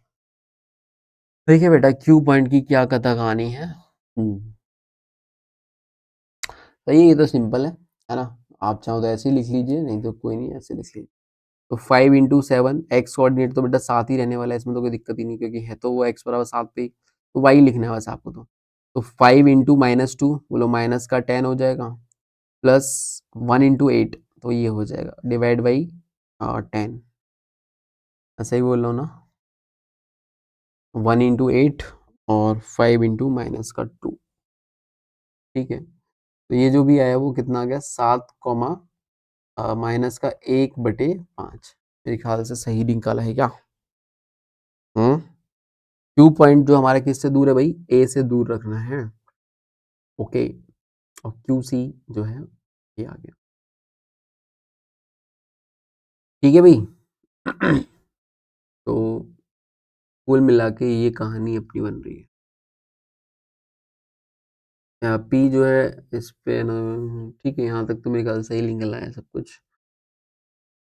देखिए बेटा क्यू पॉइंट की क्या कथा कहानी है। सही है, ये तो सिंपल है ना, आप चाहो तो ऐसे ही लिख लीजिए, नहीं तो कोई नहीं, ऐसे लिख लीजिए। तो 5 × 7 एक्स कोऑर्डिनेट तो बेटा 7 ही रहने वाला है, इसमें तो कोई दिक्कत ही नहीं, क्योंकि है तो वो एक्स बराबर 7 पे ही, तो वाई लिखना है बस आपको। तो 5 × -2 बोलो माइनस का 10 हो जाएगा, प्लस 1 × 8 तो ये हो जाएगा डिवाइड बाई 10, ऐसा ही बोल रहा हूँ ना, 1 × 8 और 5 × -2, ठीक है। तो ये जो भी आया वो कितना आ गया, 7 कॉमा -1/5, मेरे ख्याल से सही निकाला है क्या। क्यू पॉइंट जो हमारा किससे दूर है भाई, ए से दूर रखना है, ओके, और क्यू सी जो है ये आ गया, ठीक है भाई। तो कुल मिला के ये कहानी अपनी बन रही है। पी जो है इस पे ना, ठीक है, यहाँ तक तो मेरे ख्याल से ही निकल आया सब कुछ।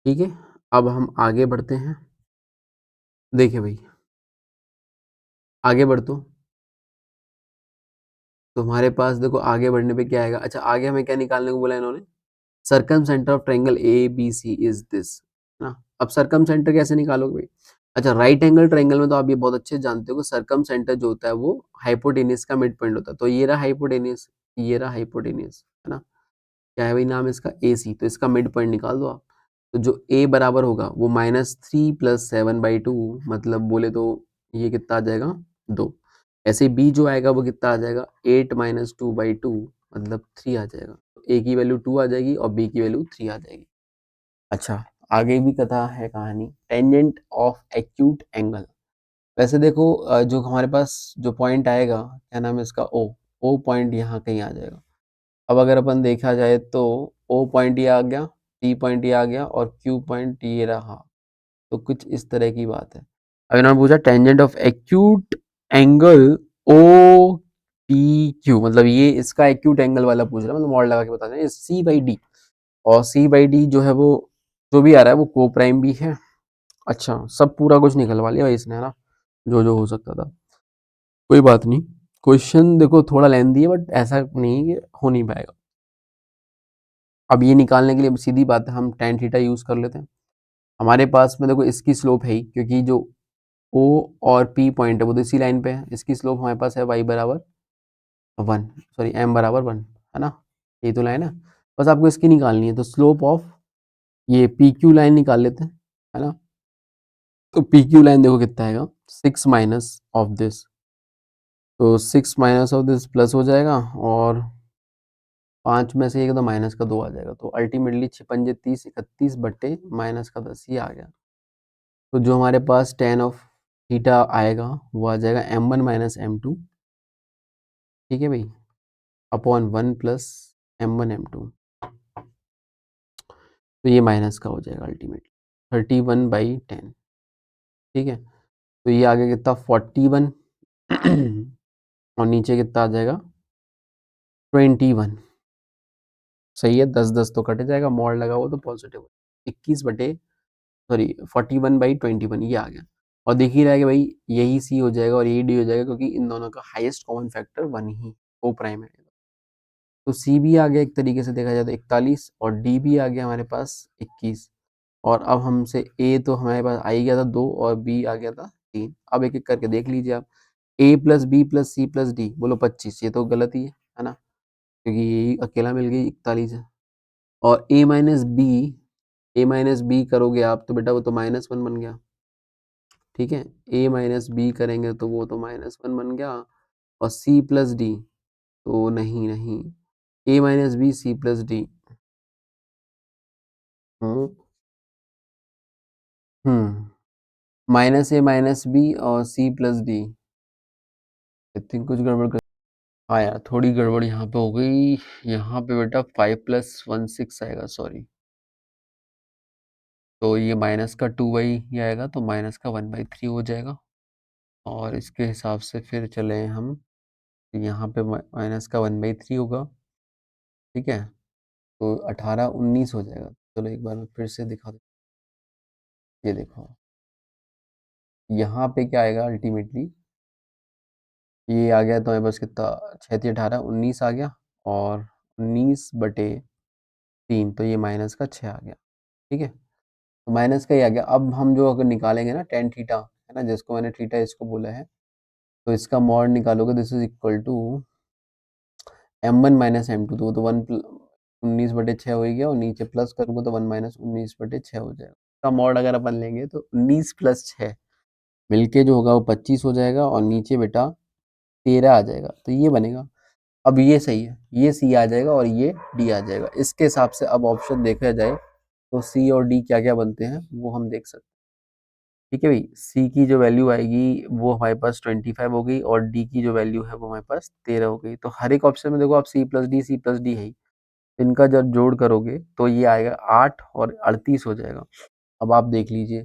ठीक है, अब हम आगे बढ़ते हैं। देखिए भाई, आगे बढ़ तो हमारे पास देखो आगे बढ़ने पे क्या आएगा। अच्छा, आगे हमें क्या निकालने को बोला इन्होंने, circumcentre of triangle A B C is this, है ना। अब सर्कम सेंटर कैसे निकालोगे भाई। अच्छा, राइट एंगल ट्रायंगल में तो आप ये बहुत अच्छे से जानते हो कि सर्कम सेंटर जो होता है वो हाइपोटेनियस का मिड पॉइंट होता है। तो ये रहा हाइपोटेनियस, ये रहा हाइपोटेनियस, है ना। क्या है भाई नाम इसका, ए सी। तो इसका मिड पॉइंट निकाल दो आप। तो जो ए बराबर होगा वो -3 + 7/2, मतलब बोले तो ये कितना आ जाएगा, 2। ऐसे बी जो आएगा वो कितना आ जाएगा, 8 - 2/2, मतलब 3 आ जाएगा। तो ए की वैल्यू 2 आ जाएगी और बी की वैल्यू 3 आ जाएगी। अच्छा, आगे भी कथा है कहानी, टेंजेंट ऑफ एक्यूट एंगल। वैसे देखो जो हमारे पास जो पॉइंट आएगा, क्या नाम है इसका, ओ पॉइंट यहाँ कहीं आ जाएगा। अब अगर अपन देखा जाए तो ओ पॉइंट ये आ गया, पी पॉइंट ये आ गया और क्यू पॉइंट ये रहा। तो कुछ इस तरह की बात है। अब इन्होंने पूछा tangent of acute angle O P Q, मतलब ये इसका एक्यूट एंगल वाला पूछ रहा है, मतलब मॉड लगा के बता दें सी बाई डी। और सी बाई डी जो है वो जो भी आ रहा है वो को प्राइम भी है। अच्छा, सब पूरा कुछ निकलवा लिया भाई इसने, है ना, जो जो हो सकता था। कोई बात नहीं, क्वेश्चन देखो थोड़ा लेंथी है बट ऐसा नहीं कि हो नहीं पाएगा। अब ये निकालने के लिए सीधी बात है, हम tan थीटा यूज कर लेते हैं। हमारे पास में देखो इसकी स्लोप है ही, क्योंकि जो O और P पॉइंट है वो तो इसी लाइन पे है। इसकी स्लोप हमारे पास है y बराबर 1, सॉरी m बराबर 1, है ना। ये तो लाइन है, बस आपको इसकी निकालनी है। तो स्लोप ऑफ ये PQ लाइन निकाल लेते हैं, है ना। तो PQ लाइन देखो कितना आएगा, 6 माइनस ऑफ दिस। तो 6 माइनस ऑफ दिस प्लस हो जाएगा और 5 में से एक तो माइनस का 2 आ जाएगा। तो अल्टीमेटली 6×5 = 31 / -10 ये आ गया। तो जो हमारे पास tan ऑफ थीटा आएगा वो आ जाएगा m1 - m2, ठीक है भाई, अपॉन 1 + m1 m2। तो ये माइनस का हो जाएगा अल्टीमेटली 31/10, ठीक है। तो ये आ गया कितना, 41 और नीचे कितना आ जाएगा, 21। सही है, 10 10 तो कट जाएगा, मॉड लगा हुआ तो पॉजिटिव 41 ये आ गया। और देख ही रहा है कि भाई यही सी हो जाएगा और यही डी हो जाएगा, क्योंकि इन दोनों का हाईएस्ट कॉमन फैक्टर 1 ही ओ प्राइम है। तो सी भी आ गया एक तरीके से देखा जाए तो 41, और डी भी आ गया हमारे पास 21। और अब हमसे ए तो हमारे पास आ ही गया था 2 और बी आ गया था 3। अब एक एक करके देख लीजिए आप, A plus B plus C plus D बोलो 25, ये तो गलत ही है ना, क्योंकि यही अकेला मिल गई 41 है। और ए माइनस बी करोगे आप तो बेटा वो तो -1 बन गया, ठीक है। ए माइनस बी करेंगे तो वो तो -1 बन गया। और सी प्लस डी तो नहीं नहीं, A minus B C plus D. Hmm -a minus B और C plus D. I think कुछ गड़बड़ कर, हाँ यार थोड़ी गड़बड़ यहाँ पे हो गई। यहाँ पे बेटा 5 + 1 6 आएगा, सॉरी। तो ये माइनस का 2/, ये आएगा तो माइनस का 1/3 हो जाएगा। और इसके हिसाब से फिर चले हम, यहाँ पे माइनस का 1/3 होगा, ठीक है। तो 18 19 हो जाएगा। चलो एक बार मैं फिर से दिखा दूँ, ये देखो यहाँ पे क्या आएगा अल्टीमेटली, ये आ गया तो मेरे पास कितना, 6×3 = 18 19 आ गया। और 19/3 तो ये माइनस का 6 आ गया, ठीक है। तो माइनस का ही आ गया। अब हम जो अगर निकालेंगे ना टेन थीटा, है ना, जिसको मैंने थीटा इसको बोला है, तो इसका मॉड निकालोगे, this is equal to m1 - m2। तो वो तो 19/6 हो ही गया, और नीचे प्लस करूंगा तो 1 - 19/6 हो जाएगा। इसका मॉड अगर अपन लेंगे तो 19 + 6 मिलके जो होगा वो 25 हो जाएगा, और नीचे बेटा 13 आ जाएगा। तो ये बनेगा। अब ये सही है, ये सी आ जाएगा और ये डी आ जाएगा। इसके हिसाब से अब ऑप्शन देखा जाए तो सी और डी क्या क्या बनते हैं वो हम देख सकते हैं, ठीक है भाई। सी की जो वैल्यू आएगी वो हमारे पास 25 हो गई, और डी की जो वैल्यू है वो हमारे पास 13 हो गई। तो हर एक ऑप्शन में देखो आप सी प्लस डी है ही, इनका जब जोड़ करोगे तो ये आएगा 8 और 38 हो जाएगा। अब आप देख लीजिए,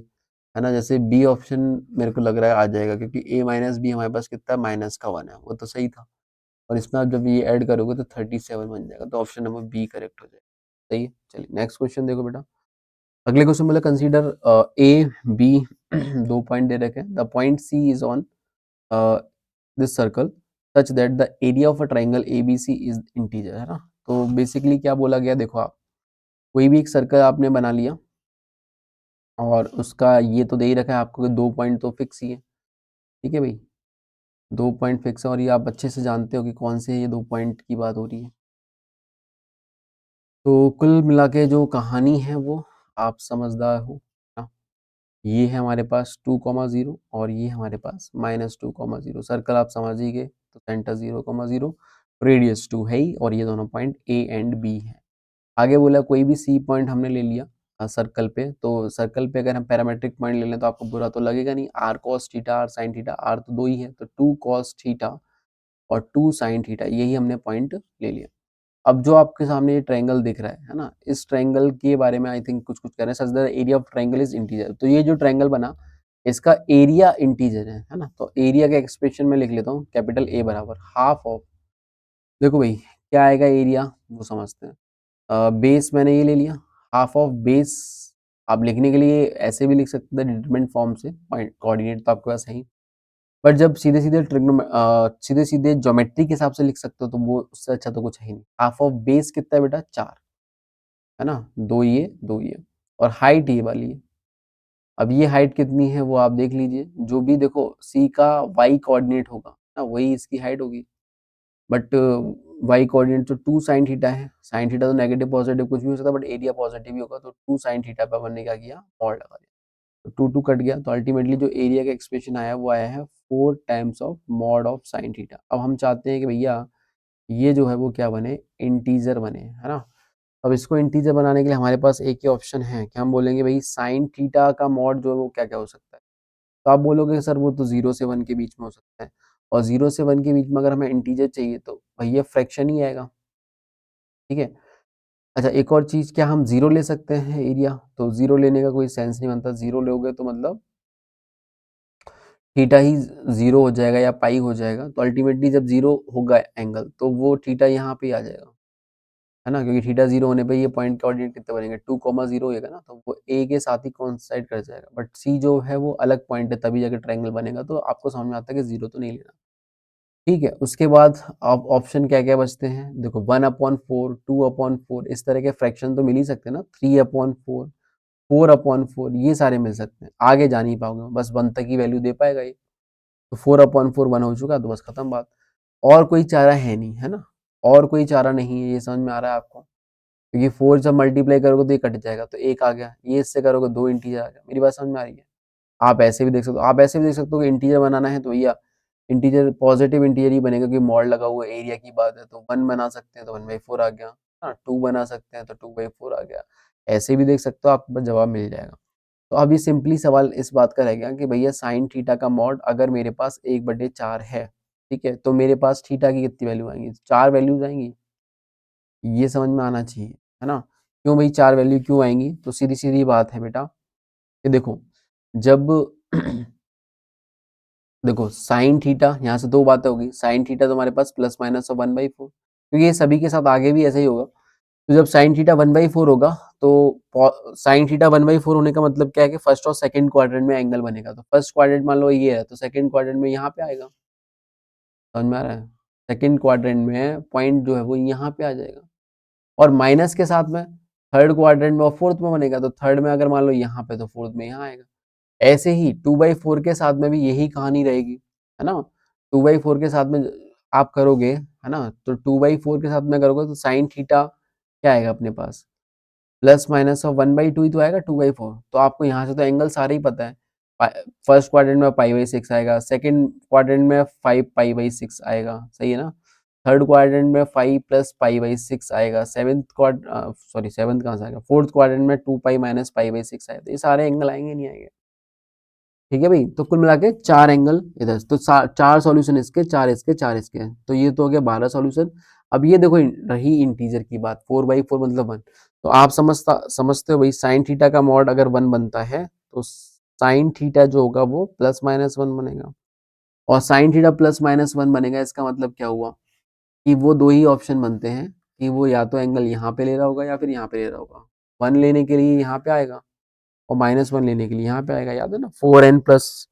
है ना। जैसे बी ऑप्शन मेरे को लग रहा है आ जाएगा, क्योंकि ए माइनस बी हमारे पास कितना माइनस का 1 है, वो तो सही था। और इसमें आप जब ये ऐड करोगे तो 37 बन जाएगा, तो ऑप्शन नंबर बी करेक्ट हो जाएगा। सही है। चलिए नेक्स्ट क्वेश्चन देखो बेटा। अगले क्वेश्चन बोला कंसीडर ए बी 2 पॉइंट दे रखे हैं। The point C is on this circle such that the area of a triangle ABC is integer, है ना। तो बेसिकली क्या बोला गया, देखो आप कोई भी एक सर्कल आपने बना लिया और उसका ये तो दे ही रखा है आपको कि 2 पॉइंट तो फिक्स ही है। ठीक है भाई, 2 पॉइंट फिक्स है और ये आप अच्छे से जानते हो कि कौन से ये 2 पॉइंट की बात हो रही है। तो कुल मिला के जो कहानी है वो आप समझदार हो ना। ये है हमारे पास 2,0 और ये हमारे पास -2,0। सर्कल आप समझ ही गए, तो सेंटर 0,0, रेडियस 2 है ही, और ये दोनों पॉइंट ए एंड बी है। आगे बोला कोई भी सी पॉइंट हमने ले लिया सर्कल पे, तो सर्कल पे अगर हम पैरामेट्रिक पॉइंट ले लें तो आपको बुरा तो लगेगा नहीं। R cos theta, R sine theta, R तो 2 ही है, तो 2 कॉस थीटा और 2 साइन थीटा, यही हमने पॉइंट ले लिया। अब जो आपके सामने ये ट्रायंगल दिख रहा है ना, इस ट्रायंगल के बारे में आई थिंक कुछ कुछ कह रहे हैं। सच the area of triangle is integer, तो ये जो ट्रायंगल बना इसका एरिया इंटीजर है ना। तो एरिया का एक्सप्रेशन में लिख लेता हूँ, कैपिटल ए बराबर हाफ ऑफ, देखो भाई क्या आएगा एरिया वो समझते हैं। बेस मैंने ये ले लिया, हाफ ऑफ बेस आप लिखने के लिए ऐसे भी लिख सकते हैं डिटरमिनेंट फॉर्म से, पॉइंट कोऑर्डिनेट तो आपके पास है ही। बट जब सीधे सीधे सीधे सीधे ज्योमेट्री के हिसाब से लिख सकते हो तो वो उससे अच्छा तो कुछ है ही नहीं। हाफ ऑफ बेस कितना है बेटा, 4, है ना। दो ये और हाइट ये वाली है। अब ये हाइट कितनी है वो आप देख लीजिए, जो भी देखो सी का वाई कोऑर्डिनेट होगा ना वही इसकी हाइट होगी। बट वाई कोऑर्डिनेट तो 2 साइन थीटा है। साइन थीटा तो नेगेटिव पॉजिटिव कुछ भी हो सकता है, बट एरिया पॉजिटिव ही होगा, तो 2 साइन थीटा पे हमने क्या किया, मॉड लगा दिया। तो 2 2 कट गया, तो अल्टीमेटली जो एरिया का एक्सप्रेशन आया वो आया है 4 times of mod of sine theta. अब हम चाहते हैं कि भैया ये जो है वो क्या बने, इंटीजर बने, है ना। अब इसको इंटीजर बनाने के लिए हमारे पास एक ही ऑप्शन है कि हम बोलेंगे भाई साइन थीटा का मॉड जो है वो क्या क्या हो सकता है। तो आप बोलोगे सर वो तो 0 से 1 के बीच में हो सकता है, और 0 से 1 के बीच में अगर हमें इंटीजर चाहिए तो भैया फ्रैक्शन ही आएगा। ठीक है। अच्छा एक और चीज़, क्या हम 0 ले सकते हैं एरिया, तो 0 लेने का कोई सेंस नहीं बनता। 0 लोगे तो मतलब थीटा ही 0 हो जाएगा या पाई हो जाएगा, तो अल्टीमेटली जब 0 होगा एंगल तो वो थीटा यहाँ पे आ जाएगा, है ना। क्योंकि थीटा 0 होने पे ये पॉइंट कोऑर्डिनेट कितने बनेंगे, 2,0 होएगा ना, तो वो ए के साथ ही कोइंसाइड कर जाएगा। बट सी जो है वो अलग पॉइंट है, तभी जाके ट्रायंगल बनेगा। तो आपको समझ में आता है कि 0 तो नहीं लेना। ठीक है। उसके बाद आप ऑप्शन क्या क्या बचते हैं, देखो 1/4, 2/4, इस तरह के फ्रैक्शन तो मिल ही सकते हैं ना। 3/4, 4/4, ये सारे मिल सकते हैं। आगे जा नहीं पाओगे, बस 1 तक की वैल्यू दे पाएगा ये। तो 4/4 1 हो चुका, तो बस खत्म बात। और कोई चारा है नहीं, है ना। और कोई चारा नहीं है, ये समझ में आ रहा है आपको। क्योंकि 4 जब मल्टीप्लाई करोगे तो ये कट जाएगा, तो 1 आ गया। ये इससे करोगे 2 इंटीजर आ गया। मेरी बात समझ में आ रही है। आप ऐसे भी देख सकते हो, आप ऐसे भी देख सकते हो कि इंटीजर बनाना है तो भैया इंटीजर पॉजिटिव इंटीजर ही बनेगा, क्योंकि मॉड लगा हुआ एरिया की बात है। तो 1 बना सकते हैं तो 1/4 आ गया, हाँ 2 बना सकते हैं तो 2/4 आ गया। ऐसे भी देख सकते हो, आपको बस जवाब मिल जाएगा। तो अभी सिंपली सवाल इस बात का रह गया कि भैया साइन थीटा का मॉड अगर मेरे पास 1/4 है, ठीक है, तो मेरे पास थीटा की कितनी वैल्यू आएंगी, 4 वैल्यूज आएंगी। ये समझ में आना चाहिए, है ना। क्यों भाई 4 वैल्यू क्यों आएंगी, तो सीधी सीधी बात है बेटा कि देखो जब देखो साइन थीटा, यहाँ से दो बातें होगी। साइन थीटा तो हमारे पास प्लस माइनस ऑफ 1/4, क्योंकि ये सभी के साथ आगे भी ऐसा ही होगा। तो जब साइन थीटा 1/4 होगा तो साइन थीटा 1/4 होने का मतलब क्या है कि फर्स्ट और सेकंड क्वाड्रेंट में एंगल बनेगा। तो फर्स्ट क्वाड्रेंट मान लो ये है, तो सेकंड क्वाड्रेंट में यहाँ पे आएगा। समझ में आ रहा है। सेकंड क्वाड्रेंट में पॉइंट जो है वो यहाँ पे आ जाएगा, और माइनस के साथ में थर्ड क्वाड्रेंट में और फोर्थ में बनेगा। तो थर्ड में अगर मान लो यहाँ पे, तो फोर्थ में यहाँ आएगा। ऐसे ही 2/4 के साथ में भी यही कहानी रहेगी, है ना। 2/4 के साथ में आप करोगे, है ना, तो 2/4 के साथ में करोगे तो साइन थीटा क्या आएगा अपने पास, प्लस माइनस ऑफ 1/2 ही तो आएगा 2/4। तो आपको यहाँ से तो एंगल सारे ही पता है। फर्स्ट क्वाड्रेंट में π/6 आएगा, सेकंड क्वाड्रेंट में 5 π/6 आएगा, सही है ना। थर्ड क्वाड्रेंट में 5 प्लस π/6 आएगा, सेवंथ कहाँ से आएगा, फोर्थ क्वाड्रेंट में 2 π माइनस π/6 आएगा। तो ये सारे एंगल आएंगे नहीं आएंगे। ठीक है भाई, तो कुल मिला के 4 एंगल इधर, तो 4 सॉल्यूशन इसके, 4 इसके, 4 इसके, तो ये तो हो गया 12 सॉल्यूशन। अब ये देखो रही इंटीजर की बात, 4/4 मतलब 1। तो आप समझते हो भाई साइन थीटा का मॉड अगर 1 बनता है तो साइन थीटा जो होगा वो +-1 बनेगा। और साइन थीटा +-1 बनेगा, इसका मतलब क्या हुआ कि वो दो ही ऑप्शन बनते हैं कि वो या तो एंगल यहाँ पे ले रहा होगा या फिर यहाँ पे ले रहा होगा। 1 लेने के लिए यहाँ पे आएगा और -1 लेने के लिए यहाँ पे आएगा। याद है ना, 4n +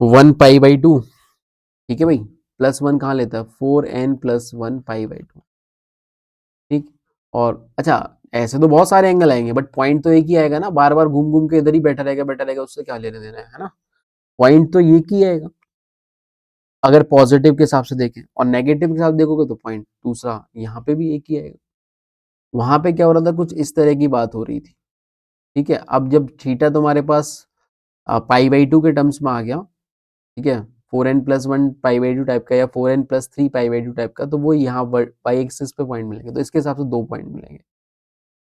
1 π/2। ठीक है भाई, +1 कहाँ लेता है, 4n + 1 π/2। ठीक। और अच्छा, ऐसे तो बहुत सारे एंगल आएंगे बट पॉइंट तो एक ही आएगा ना, बार बार घूम घूम के इधर ही बैठा रहेगा, उससे क्या लेने देना है ना। पॉइंट तो एक ही आएगा अगर पॉजिटिव के हिसाब से देखें, और नेगेटिव के हिसाब से देखोगे तो पॉइंट दूसरा यहाँ पे भी एक ही आएगा। वहां पे क्या हो रहा था, कुछ इस तरह की बात हो रही थी। ठीक है, अब जब थीटा तुम्हारे पास π/2 के टर्म्स में आ गया, ठीक है, 4n + 1 π/2 टाइप का या 4n + 3 π/2 टाइप का, तो वो यहाँ वाई एक्सिस पे पॉइंट मिलेंगे, तो इसके हिसाब से 2 पॉइंट मिलेंगे।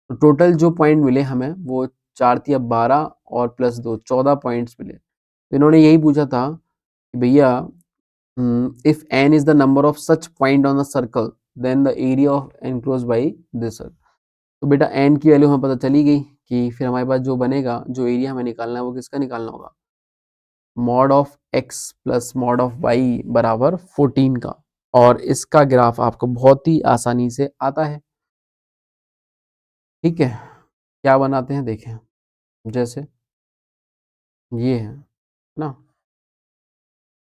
तो टोटल जो पॉइंट मिले हमें वो 4 तिया 12 और +2 14 पॉइंट्स मिले। तो इन्होंने यही पूछा था कि भैया, if n is the number of such point on the circle then the area of enclosed by this circle. तो बेटा n की वैल्यू हमें पता चली गई कि फिर हमारे पास जो बनेगा, जो एरिया हमें निकालना है वो किसका निकालना होगा, mod of x plus mod of y बराबर 14 का। और इसका ग्राफ आपको बहुत ही आसानी से आता है। ठीक है, क्या बनाते हैं देखें, जैसे ये है ना,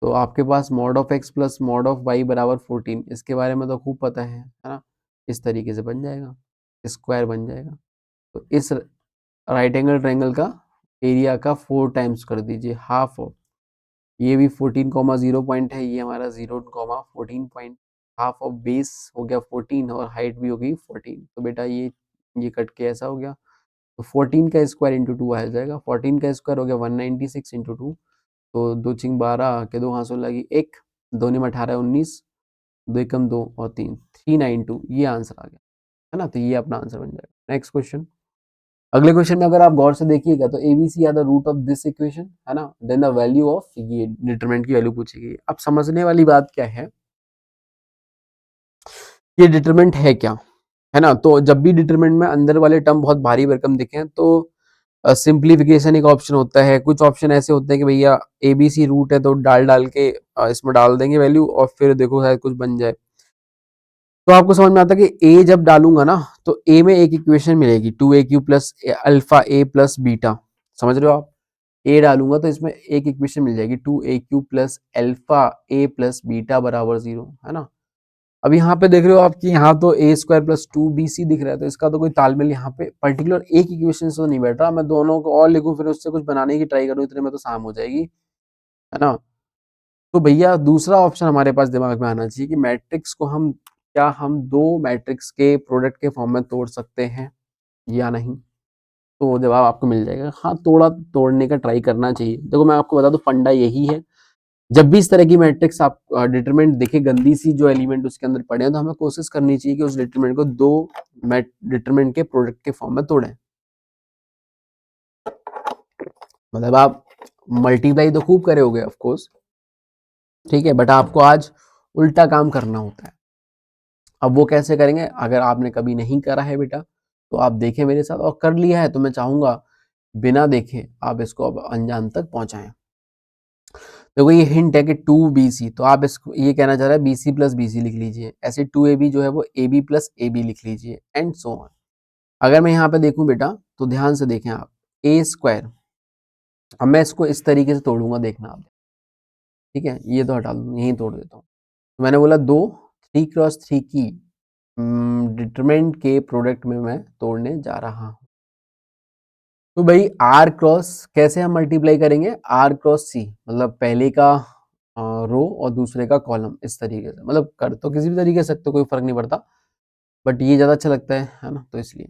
तो आपके पास mod of x plus mod of y बराबर 14, इसके बारे में तो खूब पता है ना। इस तरीके से बन जाएगा, स्क्वायर बन जाएगा। तो इस राइट एंगल ट्रायंगल का एरिया का 4 टाइम्स कर दीजिए, हाफ ऑफ, ये भी 14,0 पॉइंट है, ये हमारा 0,14 पॉइंट, हाफ ऑफ बेस हो गया 14 और हाइट भी हो गई 14। तो बेटा ये कट के ऐसा हो गया, तो 14 का स्क्वायर इंटू 2 आ जाएगा, 14 का स्क्वायर हो गया 196 इंटू 2, तो 2 चिंग 12 के 2 हाथों लगी 1, 2 में 18 19, 2 एकम 2 और 3 392, ये आंसर आ गया है ना। तो ये अपना आंसर बन जाएगा। नेक्स्ट क्वेश्चन, अगले क्वेश्चन में अगर आप गौर से देखिएगा तो ABC are the root of this equation है ना, देन द वैल्यू ऑफ, ये डिटरमिनेंट की वैल्यू पूछी गई। अब समझने वाली बात क्या है, ये डिटरमिनेंट है क्या, है ना। तो जब भी डिटरमिनेंट में अंदर वाले टर्म बहुत भारी भरकम दिखे तो सिंप्लीफिकेशन एक ऑप्शन होता है। कुछ ऑप्शन ऐसे होते हैं कि भैया एबीसी रूट है तो डाल डाल के इसमें डाल देंगे वैल्यू और फिर देखो शायद कुछ बन जाए। तो आपको समझ में आता है कि ए जब डालूंगा ना तो ए में एक इक्वेशन मिलेगी 2aq प्लस अल्फा ए प्लस बीटा, समझ रहे हो आप। ए डालूंगा तो इसमें एक इक्वेशन मिल जाएगी 2aq प्लस अल्फा ए प्लस बीटा बराबर 0, है ना। अब यहाँ पे देख रहे हो आप कि यहाँ तो ए स्क्वायर प्लस 2bc दिख रहा है, तो इसका तो कोई तालमेल यहाँ पे पर्टिकुलर एक इक्वेशन से तो नहीं बैठ रहा। मैं दोनों को और लिखूं फिर उससे कुछ बनाने की ट्राई करूं, इतने में तो शाम हो जाएगी, है ना। तो भैया दूसरा ऑप्शन हमारे पास दिमाग में आना चाहिए कि मैट्रिक्स को हम, क्या हम दो मैट्रिक्स के प्रोडक्ट के फॉर्म में तोड़ सकते हैं या नहीं। तो जवाब आपको मिल जाएगा, हाँ थोड़ा तोड़ने का ट्राई करना चाहिए। देखो मैं आपको बता दूं, फंडा यही है, जब भी इस तरह की मैट्रिक्स आप डिटरमिनेंट देखे गंदी सी जो एलिमेंट उसके अंदर पड़े हैं, तो हमें कोशिश करनी चाहिए कि उस डिटरमिनेंट को दो डिटरमिनेंट के प्रोडक्ट के फॉर्म में तोड़ें। मतलब आप मल्टीप्लाई तो खूब करे होगे ऑफ कोर्स, ठीक है, बट आपको आज उल्टा काम करना होता है। अब वो कैसे करेंगे, अगर आपने कभी नहीं करा है बेटा तो आप देखें मेरे साथ, और कर लिया है तो मैं चाहूंगा बिना देखे आप इसको अब अंजाम तक पहुंचाएं। देखो ये हिंट है कि 2bc, तो आप इसको ये कहना चाह रहे हैं bc प्लस bc लिख लीजिए, ऐसे 2ab जो है वो ab प्लस ab लिख लीजिए एंड सो ऑन। अगर मैं यहाँ पे देखूं बेटा तो ध्यान से देखें आप, ए स्क्वायर, अब मैं इसको इस तरीके से तोड़ूंगा, देखना आप, ठीक है, ये तो हटा दूँ, यहीं तोड़ देता हूँ। तो मैंने बोला दो 3x3 की डिटरमिनेंट के प्रोडक्ट में मैं तोड़ने जा रहा हूँ। तो भाई आर क्रॉस कैसे हम मल्टीप्लाई करेंगे, आर क्रॉस सी, मतलब पहले का रो और दूसरे का कॉलम, इस तरीके से, मतलब कर तो किसी भी तरीके से सकते हो, कोई फर्क नहीं पड़ता, बट ये ज्यादा अच्छा लगता है ना, तो इसलिए।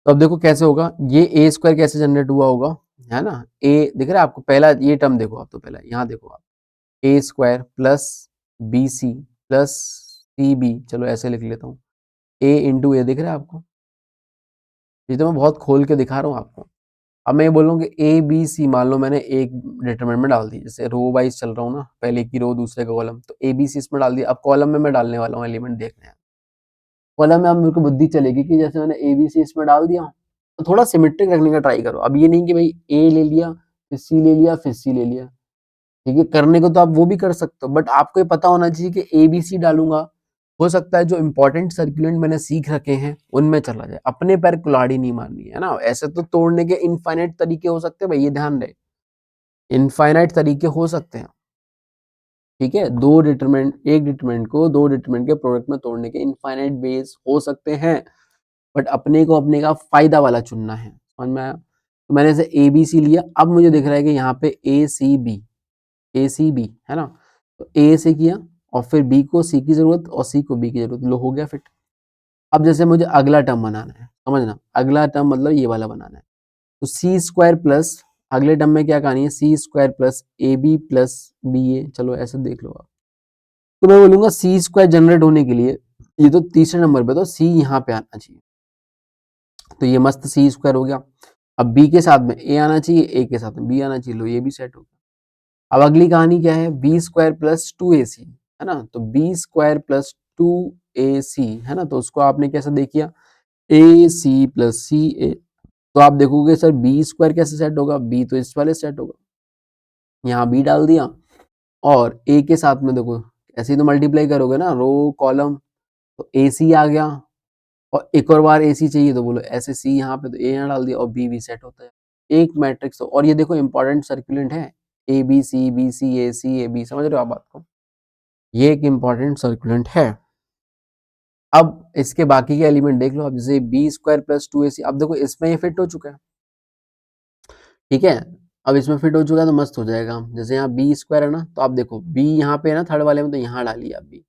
तो अब देखो कैसे होगा, ये ए स्क्वायर कैसे जनरेट हुआ होगा, है ना। ए दिख रहा है आपको, पहला ये टर्म देखो आप, तो पहला यहाँ देखो आप, A square plus B C plus C B, चलो ऐसे लिख लेता हूँ, ए इंटू ए दिख रहा है आपको, ये तो मैं बहुत खोल के दिखा रहा हूँ आपको। अब मैं ये बोल रहा हूँ कि ए बी सी, मान लो मैंने एक डिटरमिनेंट में डाल दी, जैसे रो वाइज चल रहा हूँ ना, पहले की रो दूसरे का कॉलम, तो ए बी सी इसमें डाल दिया। अब कॉलम में मैं डालने वाला हूँ एलिमेंट, देखने हैं कॉलम में, अब मेरे को बुद्धि चलेगी कि जैसे मैंने ए बी सी इसमें डाल दिया तो थोड़ा सिमेट्रिक रखने का ट्राई करो। अब ये नहीं कि भाई ए ले लिया फिर सी ले लिया, फिर सी ले लिया। ठीक है, करने को तो आप वो भी कर सकते हो, बट आपको ये पता होना चाहिए कि ए बी सी डालूंगा, हो सकता है जो इंपॉर्टेंट सर्कुलेंट मैंने सीख रखे हैं उनमें चला जाए। अपने पैर कुल्हाड़ी नहीं मारनी है ना। ऐसे तो तोड़ने के इनफाइनाइट तरीके हो सकते हैं भाई, ये ध्यान रहे, इनफाइनाइट तरीके हो सकते हैं। ठीक है, दो डिटरमिनेंट, एक डिटरमिनेंट को दो डिटरमिनेंट के प्रोडक्ट में तोड़ने के इनफाइनाइट वेज हो सकते हैं, बट अपने को अपने का फायदा वाला चुनना है। समझ में आया? तो मैंने इसे ए बी सी लिया। अब मुझे दिख रहा है कि यहाँ पे ए सी बी है ना, तो ए से किया और फिर बी को सी की जरूरत और सी को बी की जरूरत, लो हो गया फिट। अब जैसे मुझे अगला टर्म बनाना है, समझना, अगला टर्म मतलब ये वाला बनाना है, तो सी स्क्वायर प्लस, अगले टर्म में क्या कहानी है, C square plus A B plus B A. चलो ऐसे देख लो आप, तो मैं बोलूंगा सी स्क्वायर जनरेट होने के लिए ये तो तीसरे नंबर पे, तो सी यहाँ पे आना चाहिए, तो ये मस्त सी स्क्वायर हो गया। अब बी के साथ में ए आना चाहिए, ए के साथ में बी आना चाहिए, लो ये भी सेट हो गया। अब अगली कहानी क्या है, बी स्क्वायर प्लस टू ए सी, है ना, तो बी स्क्वायर प्लस टू ए सी, है ना, तो उसको आपने कैसे देखिया, ए सी प्लस सी ए, तो आप देखोगे सर बी स्क्वायर कैसे सेट होगा, बी तो इस वाले सेट होगा, यहाँ बी डाल दिया और ए के साथ में देखो ऐसे ही तो मल्टीप्लाई करोगे ना, रो कॉलम, तो ए सी आ गया और एक और बार ए सी चाहिए तो बोलो ऐसे सी यहाँ पे, तो ए यहाँ डाल दिया और बी भी सेट होता है, एक मैट्रिक्स। और ये देखो इंपॉर्टेंट सर्कुलेंट है, ए बी सी ए बी, समझ रहे हो आप बात को, ये एक इंपॉर्टेंट सर्कुलेंट है। अब इसके बाकी के एलिमेंट देख लो, अब जैसे बी स्क्वायर प्लस टू ए सी, अब देखो इसमें ये फिट हो चुका है। ठीक है, अब इसमें फिट हो चुका है तो मस्त हो जाएगा। जैसे यहाँ बी स्क्वायर है ना, तो आप देखो बी यहाँ पे है ना थर्ड वाले में, तो यहाँ डालिए आप बी।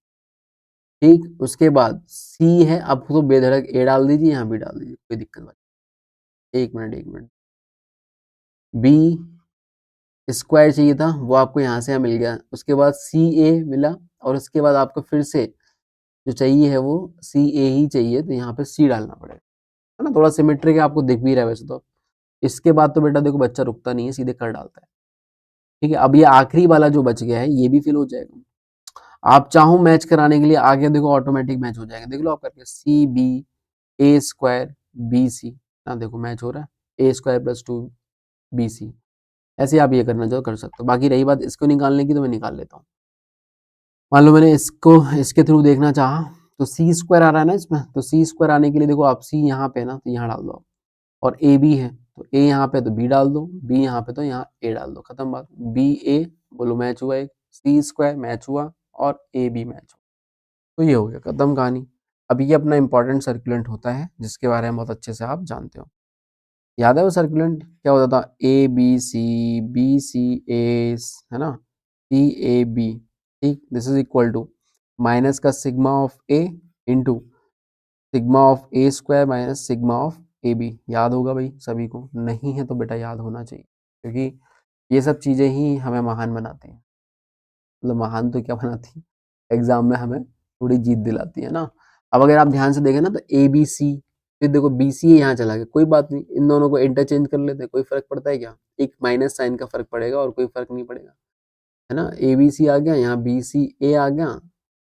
ठीक, उसके बाद सी है, अब तो बेधड़क ए डाल दीजिए, यहाँ भी डाल दीजिए, कोई दिक्कत नहीं। एक मिनट, बी स्क्वायर चाहिए था वो आपको यहाँ से यहाँ मिल गया, उसके बाद सी ए मिला, और उसके बाद आपको फिर से जो चाहिए है वो सी ए ही चाहिए, तो यहाँ पे सी डालना पड़ेगा, है ना, थोड़ा सिमेट्रिक है, आपको दिख भी रहा है वैसे तो। इसके बाद तो बेटा देखो बच्चा रुकता नहीं है, सीधे कर डालता है। ठीक है, अब ये आखिरी वाला जो बच गया है ये भी फिल हो जाएगा। आप चाहो मैच कराने के लिए आगे देखो ऑटोमेटिक मैच हो जाएगा, देख लो आप करके, C B A square B C, ना देखो मैच हो रहा है, A square plus two B C. ऐसे आप ये करना चाहो कर सकते हो। बाकी रही बात इसको निकालने की, तो मैं निकाल लेता हूँ। मान लो मैंने इसको इसके थ्रू देखना चाहा, तो सी स्क्वायर आ रहा है ना इसमें, तो सी स्क्वायर आने के लिए देखो आप सी यहाँ पे है ना, तो यहाँ डाल दो, और ए बी है तो ए यहाँ पे तो बी डाल दो, बी यहाँ पे तो यहाँ ए डाल दो, खत्म बात। बी ए बोलो मैच हुआ, एक सी स्क्वायर मैच हुआ और ए बी मैच हुआ, तो ये हो गया, खत्म कहानी। अब ये अपना इंपॉर्टेंट सर्कुलेंट होता है जिसके बारे में बहुत अच्छे से आप जानते हो। याद है वो सर्कुलेंट क्या होता था, ए बी सी ए, है ना, सी ए बी। ठीक, this is equal to minus का sigma of A into sigma of A square minus sigma of A B. याद होगा भाई सभी को, नहीं है तो बेटा याद होना चाहिए, क्योंकि ये सब चीज़ें ही हमें महान बनाती हैं। मतलब महान तो क्या बनाती है, एग्जाम में हमें थोड़ी जीत दिलाती है ना। अब अगर आप ध्यान से देखें ना, तो ए बी सी, फिर देखो बी सी यहाँ चला गया, कोई बात नहीं, इन दोनों को इंटरचेंज कर लेते हैं, कोई फर्क पड़ता है क्या, एक माइनस साइन का फर्क पड़ेगा और कोई फर्क नहीं पड़ेगा, है ना। ए बी सी आ गया, यहाँ बी सी ए आ गया,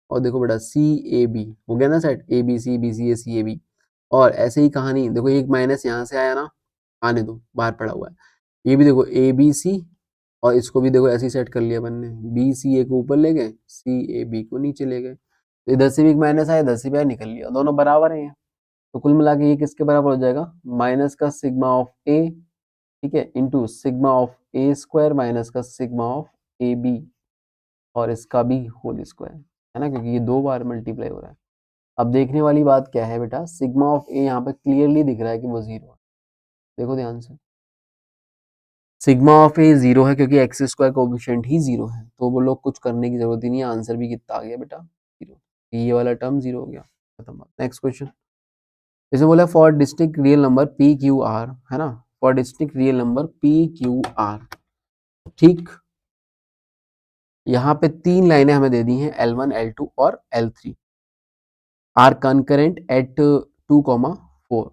और देखो बेटा सी ए बी हो गया ना set, A B C A B. और ऐसे ही कहानी देखो, एक माइनस यहाँ से आया ना, आने दो, बाहर पड़ा हुआ है, ये भी देखो ए बी सी, और इसको भी देखो ऐसे ही सेट कर लिया अपन ने, बी सी ए को ऊपर ले गए, सी ए बी को नीचे ले गए, तो इधर से भी एक माइनस आया, इधर से भी आया, निकल लिया, दोनों बराबर हैं। तो कुल मिला के ये किसके बराबर हो जाएगा, माइनस का सिग्मा ऑफ ए, ठीक है, into sigma of A square minus का सिग्मा ऑफ ए बी, और इसका भी होल स्क्वायर, है ना, क्योंकि ये दो बार मल्टीप्लाई हो रहा है। अब देखने वाली बात क्या है बेटा, सिग्मा ऑफ ए यहाँ पे क्लियरली दिख रहा है कि वो जीरो है, देखो ध्यान से, सिग्मा ऑफ ए जीरो है क्योंकि एक्स स्क्वायर कोएफिशिएंट ही जीरो है, तो वो लोग कुछ करने की जरूरत ही नहीं है, आंसर भी कितना आ गया बेटा, जीरो, ये वाला टर्म जीरो हो गया, खत्म बात। नेक्स्ट क्वेश्चन, जैसे बोला for distinct real number P Q R, है ना, for distinct real number P Q R. ठीक, यहाँ पे तीन लाइनें हमें दे दी हैं, L1 L2 और L3, आर कंकरेंट एट 2,4,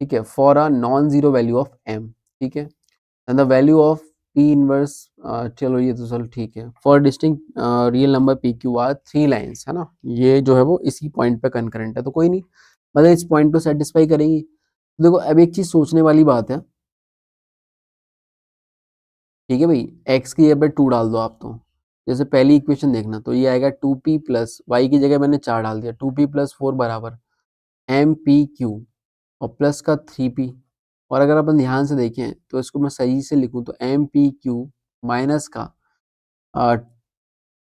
ठीक है, for a non zero value of m, ठीक है, and the value of P inverse, चलो ये तो चलो ठीक है, for distinct real number P Q R three lines, है ना, ये जो है वो इसी पॉइंट पे कंकरेंट है, तो कोई नहीं, मतलब इस पॉइंट को सेटिस्फाई करेंगी। देखो अब एक चीज सोचने वाली बात है, ठीक है भाई, x की जगह पे 2 डाल दो आप तो। जैसे पहली इक्वेशन देखना तो ये आएगा 2p प्लस y की जगह मैंने 4 डाल दिया, 2p प्लस 4 बराबर mpq और प्लस का 3p। और अगर अपन ध्यान से देखें तो इसको मैं सही से लिखूं तो mpq माइनस का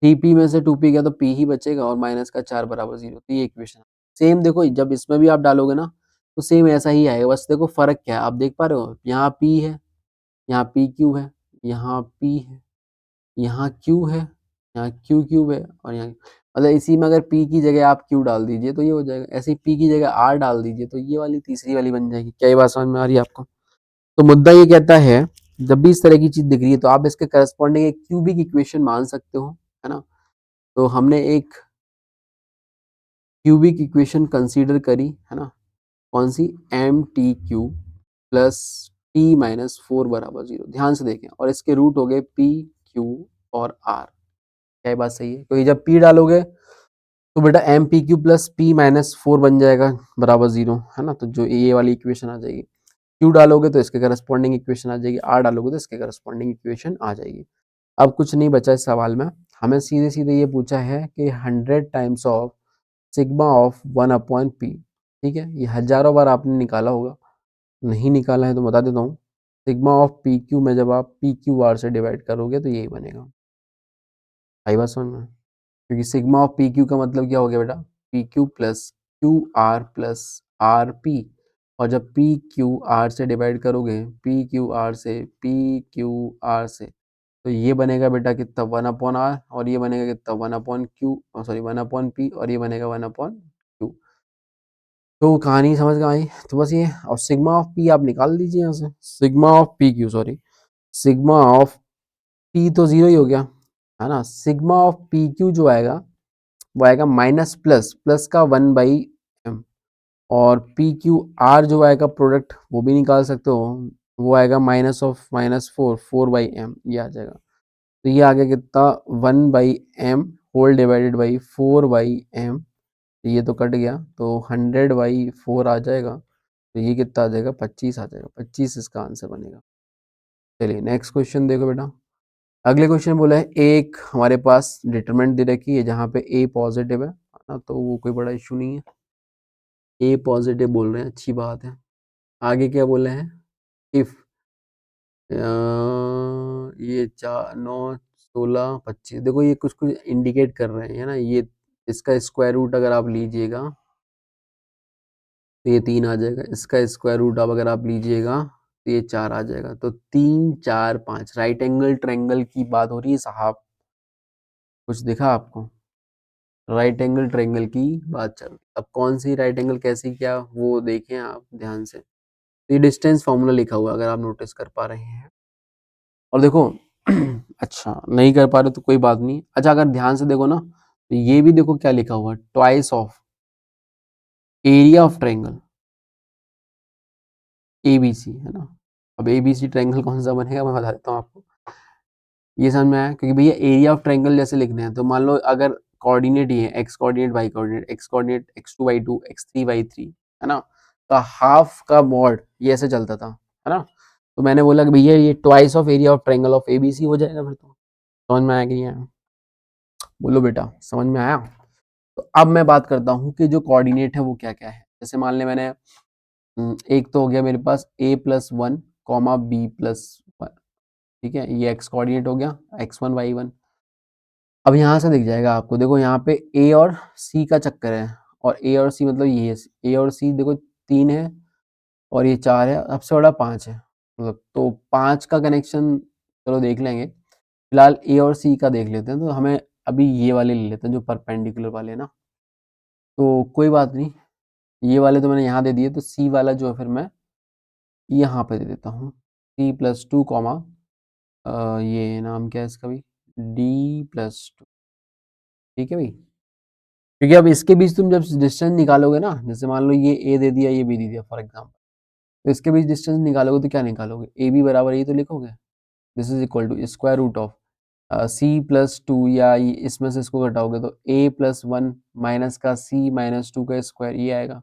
3p में से 2p गया तो p ही बचेगा और माइनस का 4 बराबर 0। तो ये इक्वेशन सेम देखो, जब इसमें भी आप डालोगे ना तो सेम ऐसा ही आएगा। बस देखो फर्क क्या है, आप देख पा रहे हो, यहाँ p है, यहाँ pq है, यहाँ p है, यहाँ q है, यहाँ q क्यूब है और यहाँ मतलब इसी में अगर p की जगह आप q डाल दीजिए तो ये हो जाएगा, ऐसे ही p की जगह r डाल दीजिए तो ये वाली तीसरी वाली बन जाएगी। क्या ये बात समझ में आ रही है आपको? तो मुद्दा ये कहता है, जब भी इस तरह की चीज दिख रही है तो आप इसके करस्पॉन्डिंग एक क्यूबिक इक्वेशन मान सकते हो, है ना। तो हमने एक क्यूबिक इक्वेशन कंसीडर करी, है ना, कौन सी, M T Q plus T minus 4 बराबर 0। ध्यान से देखें, और इसके रूट हो गए पी क्यू और आर। क्या ये बात सही है? क्योंकि जब पी डालोगे तो बेटा M P Q plus P minus 4 बन जाएगा बराबर 0, है ना। तो जो ये वाली इक्वेशन आ जाएगी, क्यू डालोगे तो इसके करस्पॉन्डिंग इक्वेशन आ जाएगी, आर डालोगे तो इसके करस्पॉन्डिंग इक्वेशन आ जाएगी। अब कुछ नहीं बचा इस सवाल में, हमें सीधे सीधे ये पूछा है कि 100 times of sigma of 1 upon P. ठीक है, ये हजारों बार आपने निकाला होगा, नहीं निकाला है तो बता देता हूँ। सिग्मा ऑफ पी क्यू में जब आप पी क्यू आर से डिवाइड करोगे तो यही बनेगा। आई बात समझ में? क्योंकि सिग्मा ऑफ पी क्यू का मतलब क्या हो गया बेटा, P Q plus Q R plus R P. और जब पी क्यू आर से डिवाइड करोगे, पी क्यू आर से, पी क्यू आर से, तो ये बनेगा बेटा कितना, 1 अपॉन आर, और ये बनेगा कितना, 1 upon Q, sorry 1 upon P, और ये बनेगा 1 अपॉन क्यू। तो कहानी समझ में आई? तो बस ये, और सिग्मा ऑफ पी आप निकाल दीजिए यहाँ से, sigma of P Q, sorry sigma of P तो जीरो ही हो गया, है ना। सिग्मा ऑफ पी क्यू जो आएगा वो आएगा माइनस प्लस प्लस का 1/m, और पी क्यू आर जो आएगा प्रोडक्ट वो भी निकाल सकते हो, वो आएगा माइनस ऑफ -4 ये आ जाएगा। तो ये आ गया कितना, 1/m whole divided by 4/m। ये तो कट गया तो 100/4 आ जाएगा। तो ये कितना आ जाएगा, 25 आ जाएगा, 25 इसका आंसर बनेगा। चलिए नेक्स्ट क्वेश्चन देखो बेटा। अगले क्वेश्चन बोला है, एक हमारे पास डिटरमिनेंट दे रखी है जहाँ पे ए पॉजिटिव है ना, तो वो कोई बड़ा इशू नहीं है, ए पॉजिटिव बोल रहे हैं, अच्छी बात है। आगे क्या बोले हैं, इफ ये 4 9 16 25, देखो ये कुछ कुछ इंडिकेट कर रहे हैं ना, ये इसका स्क्वायर रूट अगर आप लीजिएगा तो ये 3 आ जाएगा, इसका स्क्वायर रूट अब अगर आप लीजिएगा तो ये 4 आ जाएगा। तो 3 4 5 राइट एंगल ट्रायंगल की बात हो रही है साहब, कुछ दिखा आपको? राइट एंगल ट्रायंगल की बात चल रही है। अब कौन सी राइट एंगल कैसी क्या वो देखें आप ध्यान से। तो ये डिस्टेंस फॉर्मूला लिखा हुआ है अगर आप नोटिस कर पा रहे हैं, और देखो अच्छा नहीं कर पा रहे तो कोई बात नहीं। अच्छा अगर ध्यान से देखो ना तो ये भी देखो क्या लिखा हुआ है, twice of area of triangle ABC, है ना। अब एबीसी ट्रायंगल कौन सा बनेगा मैं बता देता हूँ आपको। ये समझ में आया? क्योंकि भैया एरिया ऑफ ट्रायंगल जैसे लिखने हैं तो मान लो अगर कोऑर्डिनेट ये है, x coordinate y coordinate, x coordinate x2 y2 x3 y3, है ना, तो हाफ का मॉड ये ऐसे चलता था, है ना। तो मैंने बोला कि भैया ये twice of area of triangle of ABC हो जाएगा फिर तो। समझ में आया कि नहीं आया? बोलो बेटा समझ में आया? तो अब मैं बात करता हूँ कि जो कोऑर्डिनेट है वो क्या क्या है। जैसे मान ले मैंने एक तो हो गया मेरे पास a+1 b+1, ठीक है, ये एक्स कोऑर्डिनेट हो गया, x1 y1। अब यहाँ से दिख जाएगा आपको, देखो यहाँ पे ए और सी का चक्कर है, और ए और सी मतलब ये है, ए और सी देखो 3 है और ये 4 है, सबसे बड़ा 5 है, मतलब तो 5 का कनेक्शन चलो देख लेंगे। फिलहाल ए और सी का देख लेते हैं, तो हमें अभी ये वाले ले लेते हैं जो परपेंडिकुलर वाले हैं ना। तो कोई बात नहीं, ये वाले तो मैंने यहाँ दे दिए, तो सी वाला जो है फिर मैं यहाँ पे दे देता हूँ, c+2 कॉमा ये नाम क्या है इसका भी, d+2। ठीक है भाई, क्योंकि अब इसके बीच तुम जब डिस्टेंस निकालोगे ना, जैसे मान लो ये ए दे दिया ये बी दे दिया फॉर एग्जाम्पल, तो इसके बीच डिस्टेंस निकालोगे तो क्या निकालोगे, ए बी बराबर ये तो लिखोगे, this is equal to square root of c+2, या इसमें से इसको घटाओगे तो a+1 माइनस का c-2 का स्क्वायर ये आएगा,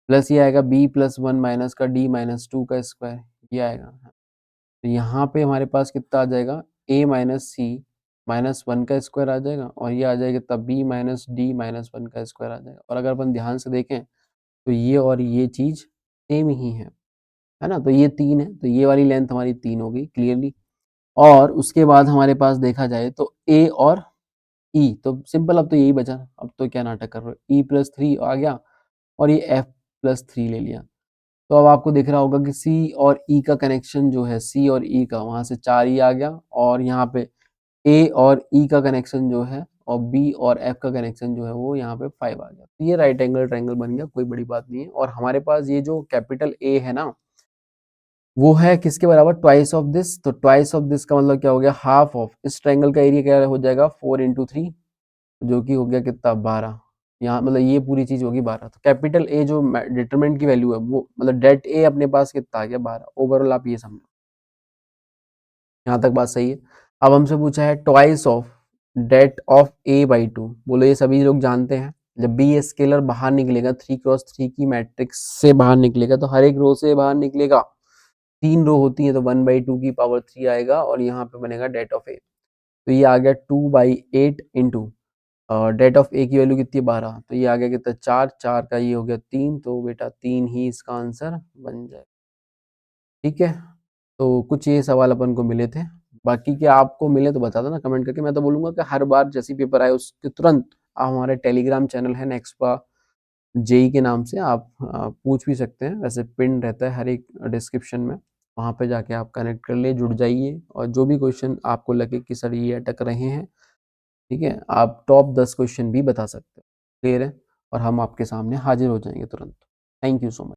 प्लस ये आएगा b+1 माइनस का d-2 का स्क्वायर ये आएगा। तो यहाँ पे हमारे पास कितना आ जाएगा, a minus C minus one का स्क्वायर आ जाएगा, और ये आ जाएगा तब b minus D minus one का स्क्वायर आ जाएगा। और अगर अपन ध्यान से देखें तो ये और ये चीज़ सेम ही है ना? तो ये 3 है, तो ये वाली लेंथ हमारी 3 हो गई क्लियरली। और उसके बाद हमारे पास देखा जाए तो a और e, तो सिंपल अब तो यही बचा, अब तो क्या नाटक कर रहे हो, e प्लस 3 आ गया और ये f प्लस 3 ले लिया। तो अब आपको दिख रहा होगा कि C और E का कनेक्शन जो है, C और E का, वहां से 4E आ गया, और यहाँ पे A और E का कनेक्शन जो है और B और F का कनेक्शन जो है वो यहाँ पे 5 आ गया। तो ये राइट एंगल ट्रायंगल बन गया, कोई बड़ी बात नहीं है। और हमारे पास ये जो कैपिटल A है ना, वो है किसके बराबर, ट्वाइस ऑफ दिस। तो ट्वाइस ऑफ दिस का मतलब क्या हो गया, हाफ ऑफ इस ट्रायंगल का एरिया क्या हो जाएगा, 4 × 3, जो कि हो गया कितना, 12। यहाँ मतलब ये पूरी चीज होगी 12। तो कैपिटल ए जो डिटरमिनेंट की वैल्यू है वो मतलब डेट ए अपने पास कितना आ गया, 12। ओवरऑल आप ये समझो, यहाँ तक बात सही है। अब हमसे पूछा है twice of date of a/2। बोलो ये सभी लोग जानते हैं, जब भी ये स्केलर बाहर निकलेगा 3 × 3 की मैट्रिक्स से बाहर निकलेगा, तो हर एक रो से बाहर निकलेगा। 3 रो होती है तो 1/2 की पावर 3 आएगा, और यहाँ पे बनेगा डेट ऑफ ए। तो ये आ गया 2/8 इंटू डेट ऑफ ए की वैल्यू कितनी है, 12। तो ये आ गया कितना, 4, 4 का ये हो गया 3, तो बेटा 3 ही इसका आंसर बन जाए। ठीक है, तो कुछ ये सवाल अपन को मिले थे। बाकी के आपको मिले तो बता देना कमेंट करके। मैं तो बोलूंगा कि हर बार जैसे पेपर आए उसके तुरंत आप हमारे टेलीग्राम चैनल है नेक्स्पा जेई के नाम से, आप पूछ भी सकते हैं, वैसे पिन रहता है हर एक डिस्क्रिप्शन में, वहाँ पे जाके आप कनेक्ट कर ले, जुड़ जाइए, और जो भी क्वेश्चन आपको लगे कि सर ये अटक रहे हैं, ठीक है, आप टॉप 10 क्वेश्चन भी बता सकते हो, क्लियर है, और हम आपके सामने हाजिर हो जाएंगे तुरंत। Thank you so much.